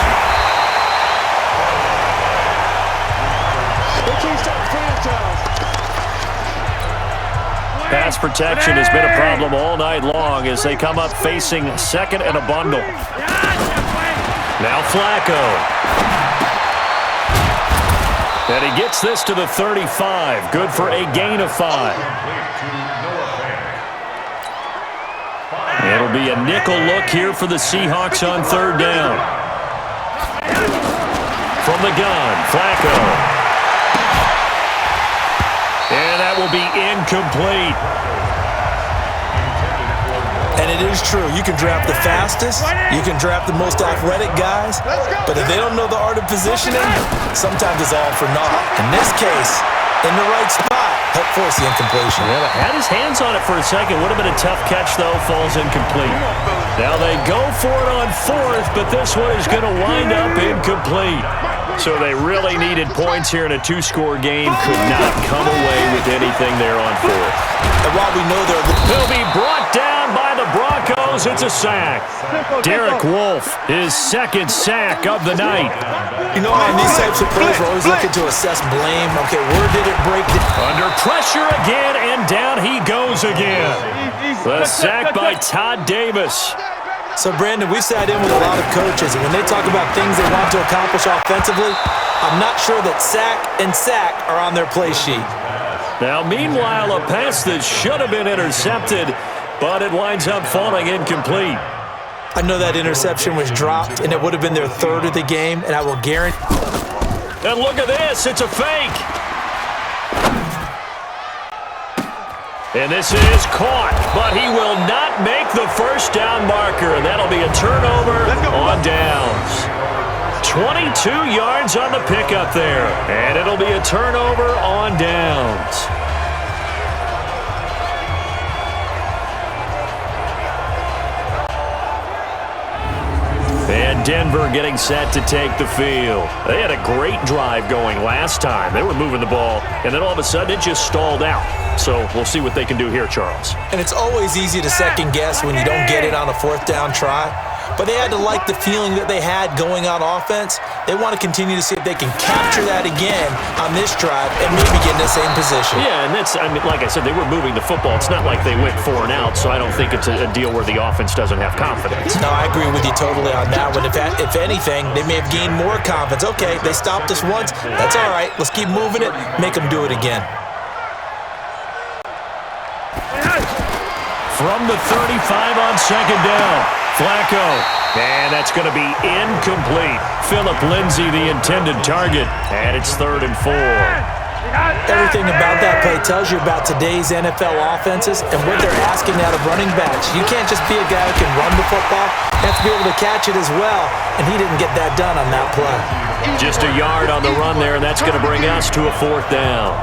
They can't stop the franchise. Pass protection has been a problem all night long as they come up facing second and a bundle. Now Flacco. And he gets this to the 35. Good for a gain of 5. It'll be a nickel look here for the Seahawks on third down. From the gun, Flacco. And that will be incomplete. And it is true. You can draft the fastest. You can draft the most athletic guys. But if they don't know the art of positioning, sometimes it's all for naught. In this case, in the right spot, help force the incompletion. Yeah, had his hands on it for a second. Would have been a tough catch, though. Falls incomplete. Now they go for it on fourth, but this one is going to wind up incomplete. So they really needed points here in a two-score game. Could not come away with anything there on fourth. And while we know he'll be brought down by the Broncos, it's a sack. Derek Wolfe, his second sack of the night. You know, on these types of plays, we're always looking to assess blame. Okay, where did it break down? Under pressure again, and down he goes again. The sack by Todd Davis. So, Brandon, we've sat in with a lot of coaches, and when they talk about things they want to accomplish offensively, I'm not sure that sack and sack are on their play sheet. Now, meanwhile, a pass that should have been intercepted, but it winds up falling incomplete. I know that interception was dropped, and it would have been their third of the game, and I will guarantee. And look at this. It's a fake. And this is caught, but he will not make the first down marker. That'll be a turnover on downs. 22 yards on the pickup there, and it'll be a turnover on downs. And Denver getting set to take the field. They had a great drive going last time. They were moving the ball, and then all of a sudden it just stalled out. So we'll see what they can do here, Charles. And it's always easy to second guess when you don't get it on a fourth down try. But they had to like the feeling that they had going on offense. They want to continue to see if they can capture that again on this drive and maybe get in the same position. Yeah, and that's, I mean, like I said, they were moving the football. It's not like they went 4 and out, so I don't think it's a deal where the offense doesn't have confidence. No, I agree with you totally on that one. If anything, they may have gained more confidence. Okay, they stopped us once. That's all right. Let's keep moving it. Make them do it again. From the 35 on second down, Flacco. And that's going to be incomplete. Phillip Lindsay, the intended target. And it's 3rd and 4. Everything about that play tells you about today's NFL offenses and what they're asking out of running backs. You can't just be a guy who can run the football. You have to be able to catch it as well. And he didn't get that done on that play. Just a yard on the run there, and that's going to bring us to a 4th down.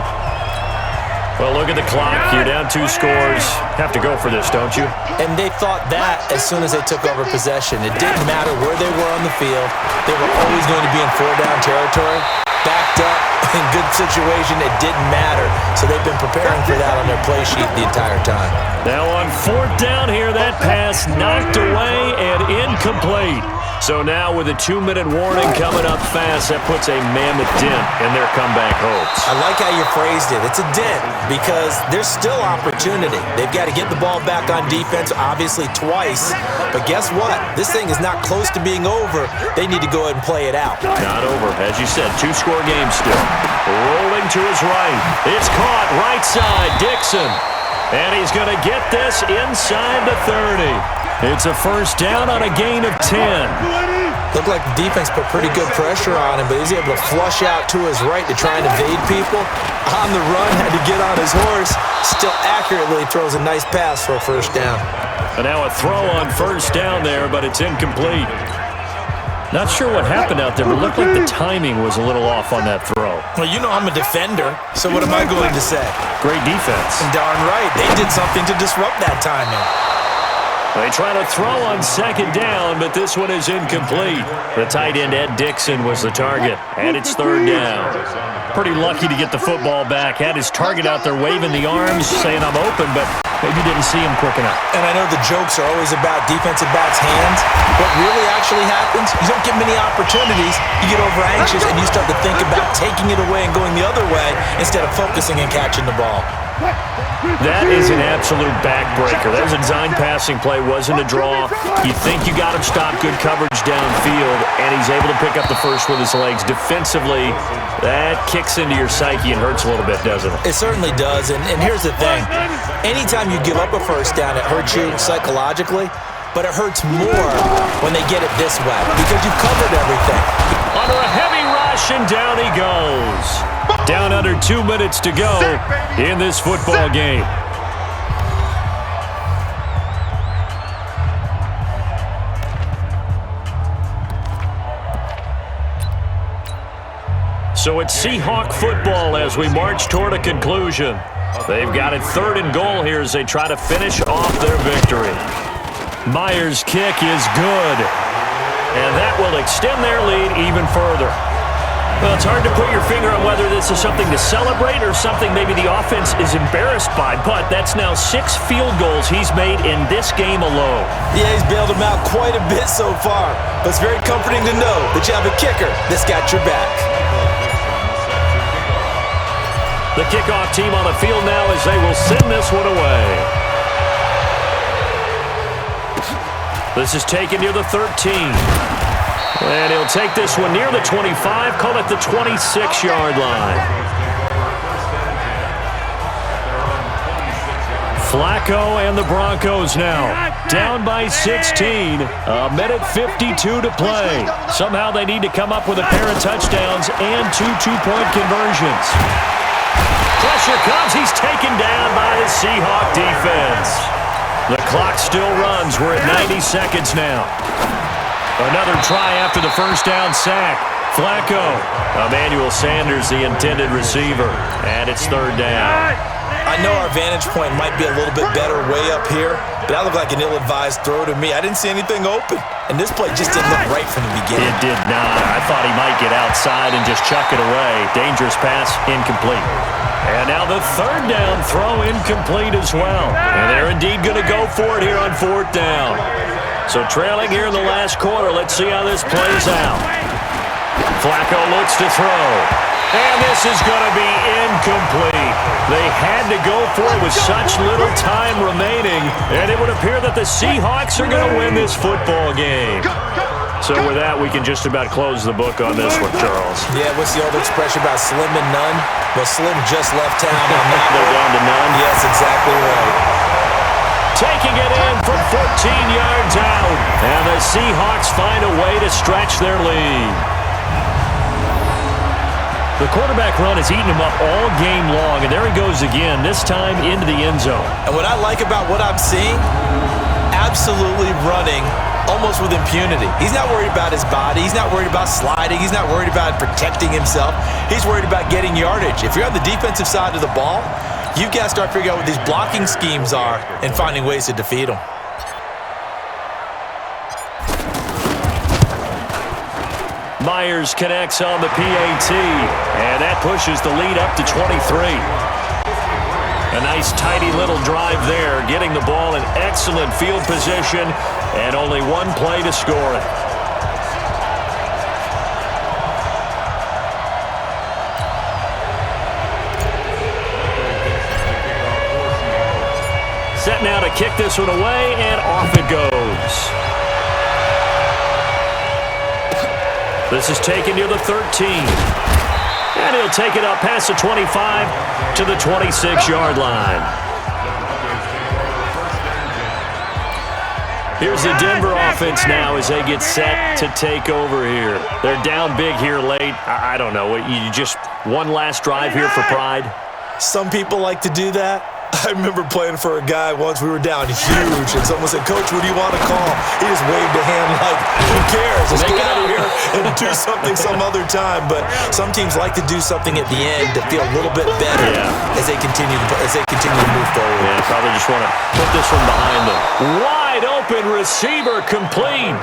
Well, look at the clock. You're down 2 scores. Have to go for this, don't you? And they thought that as soon as they took over possession. It didn't matter where they were on the field. They were always going to be in 4-down territory. Backed up, in good situation, it didn't matter. So they've been preparing for that on their play sheet the entire time. Now on 4th down here, that pass knocked away and incomplete. So now with a 2-minute warning coming up fast, that puts a mammoth dent in their comeback hopes. I like how you phrased it. It's a dent because there's still opportunity. They've got to get the ball back on defense, obviously twice. But guess what? This thing is not close to being over. They need to go ahead and play it out. Not over. As you said, 2-score game still. Rolling to his right. It's caught right side. Dixon. And he's going to get this inside the 30. It's a first down on a gain of 10. Looked like the defense put pretty good pressure on him, but he's able to flush out to his right to try and evade people. On the run, had to get on his horse. Still accurately throws a nice pass for a first down. And now a throw on first down there, but it's incomplete. Not sure what happened out there, but it looked like the timing was a little off on that throw. Well, you know I'm a defender, so what am I going to say? Great defense. And darn right, they did something to disrupt that timing. They try to throw on second down, but this one is incomplete. The tight end, Ed Dixon, was the target, and it's 3rd down. Pretty lucky to get the football back. Had his target out there waving the arms, saying I'm open, but maybe didn't see him quick enough. And I know the jokes are always about defensive backs' hands. What really actually happens, you don't get many opportunities. You get over anxious, and you start to think about taking it away and going the other way instead of focusing and catching the ball. That is an absolute backbreaker. That was a design passing play, wasn't a draw. You think you got him stopped, good coverage downfield, and he's able to pick up the first with his legs. Defensively, that kicks into your psyche and hurts a little bit, doesn't it? It certainly does, and here's the thing. Anytime you give up a first down, it hurts you psychologically, but it hurts more when they get it this way because you've covered everything. Under a heavy rush, and down he goes. Down under 2 minutes to go in this football game. So it's Seahawk football as we march toward a conclusion. They've got it 3rd and goal here as they try to finish off their victory. Myers' kick is good, and that will extend their lead even further. Well, it's hard to put your finger on whether this is something to celebrate or something maybe the offense is embarrassed by, but that's now 6 field goals he's made in this game alone. Yeah, he's bailed them out quite a bit so far, but it's very comforting to know that you have a kicker that's got your back. The kickoff team on the field now as they will send this one away. This is taken near the 13. And he'll take this one near the 25, call it the 26-yard line. Flacco and the Broncos now down by 16. A minute 52 to play. Somehow they need to come up with a pair of touchdowns and 2 two-point conversions. Pressure comes. He's taken down by the Seahawk defense. The clock still runs. We're at 90 seconds now. Another try after the first down sack. Flacco. Emmanuel Sanders, the intended receiver. And it's 3rd down. I know our vantage point might be a little bit better way up here, but that looked like an ill-advised throw to me. I didn't see anything open. And this play just didn't look right from the beginning. It did not. I thought he might get outside and just chuck it away. Dangerous pass, incomplete. And now the 3rd down throw incomplete as well. And they're indeed going to go for it here on 4th down. So trailing here in the last quarter, let's see how this plays out. Flacco looks to throw. And this is going to be incomplete. They had to go for it with such little time remaining, and it would appear that the Seahawks are going to win this football game. So with that, we can just about close the book on this one, Charles. Yeah, what's the old expression about slim and none? Well, Slim just left town on that. They're down to none. Yes, exactly right. Taking it in from 14 yards out, and the Seahawks find a way to stretch their lead. The quarterback run has eaten him up all game long, and there he goes again, this time into the end zone. And what I like about what I'm seeing, absolutely running almost with impunity. He's not worried about his body. He's not worried about sliding. He's not worried about protecting himself. He's worried about getting yardage. If you're on the defensive side of the ball, you've got to start figuring out what these blocking schemes are and finding ways to defeat them. Myers connects on the PAT, and that pushes the lead up to 23. A nice tidy little drive there, getting the ball in excellent field position, and only one play to score it. Set now to kick this one away, and off it goes. This is taken near the 13. And he'll take it up past the 25 to the 26-yard line. Here's the Denver offense now as they get set to take over here. They're down big here late. I don't know. You just one last drive here for pride? Some people like to do that. I remember playing for a guy once. We were down huge, and someone said, "Coach, what do you want to call?" He just waved a hand like, "Who cares? Let's get out of here and do something some other time." But some teams like to do something at the end to feel a little bit better as they continue to move forward. Yeah, probably just want to put this one behind them. Wide open receiver complete.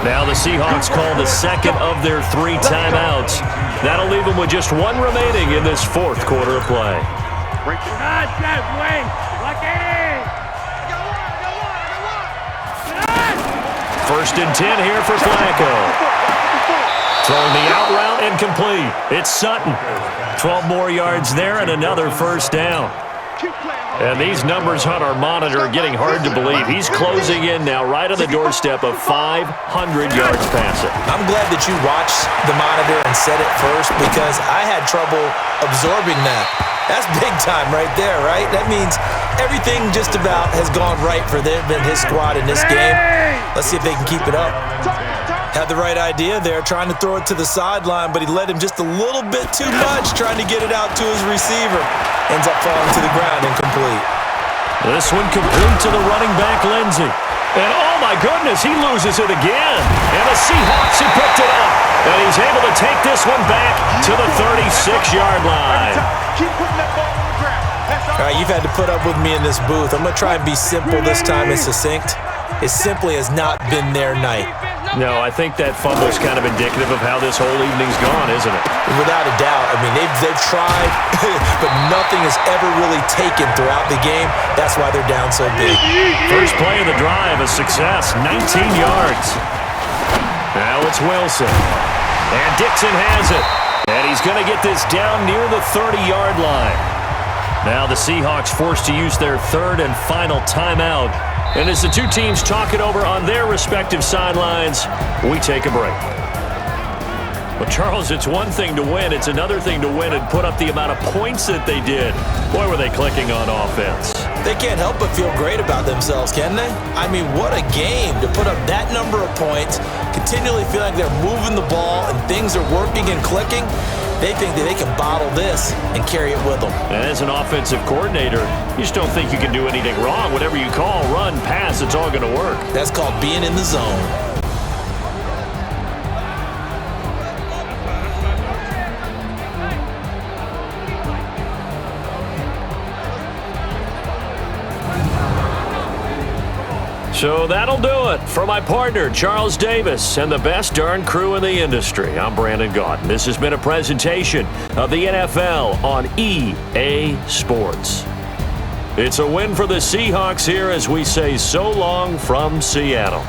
Now the Seahawks call the second of their 3 timeouts. That'll leave them with just one remaining in this 4th quarter of play. First and 10 here for Flacco. Throwing the out route and complete. It's Sutton. 12 more yards there and another first down. And these numbers on our monitor are getting hard to believe. He's closing in now right on the doorstep of 500 yards passing. I'm glad that you watched the monitor and said it first because I had trouble absorbing that. That's big time right there, right? That means everything just about has gone right for them and his squad in this game. Let's see if they can keep it up. Had the right idea there, trying to throw it to the sideline, but he led him just a little bit too much, trying to get it out to his receiver. Ends up falling to the ground incomplete. This one complete to the running back, Lindsey. And oh my goodness, he loses it again. And the Seahawks have picked it up. And he's able to take this one back to the 36-yard line. Keep putting that ball on the ground. All right, you've had to put up with me in this booth. I'm going to try and be simple this time and succinct. It simply has not been their night. No, I think that fumble's kind of indicative of how this whole evening's gone, isn't it? Without a doubt. I mean, they've tried, but nothing has ever really taken throughout the game. That's why they're down so big. First play of the drive, a success, 19 yards. Now it's Wilson. And Dixon has it. And he's going to get this down near the 30-yard line. Now the Seahawks forced to use their third and final timeout. And as the two teams talk it over on their respective sidelines, we take a break. Well, Charles, it's one thing to win. It's another thing to win and put up the amount of points that they did. Boy, were they clicking on offense. They can't help but feel great about themselves, can they? I mean, what a game to put up that number of points, continually feel like they're moving the ball and things are working and clicking. They think that they can bottle this and carry it with them. And as an offensive coordinator, you just don't think you can do anything wrong. Whatever you call, run, pass, it's all going to work. That's called being in the zone. So that'll do it for my partner, Charles Davis, and the best darn crew in the industry. I'm Brandon Gaudin. This has been a presentation of the NFL on EA Sports. It's a win for the Seahawks here as we say so long from Seattle.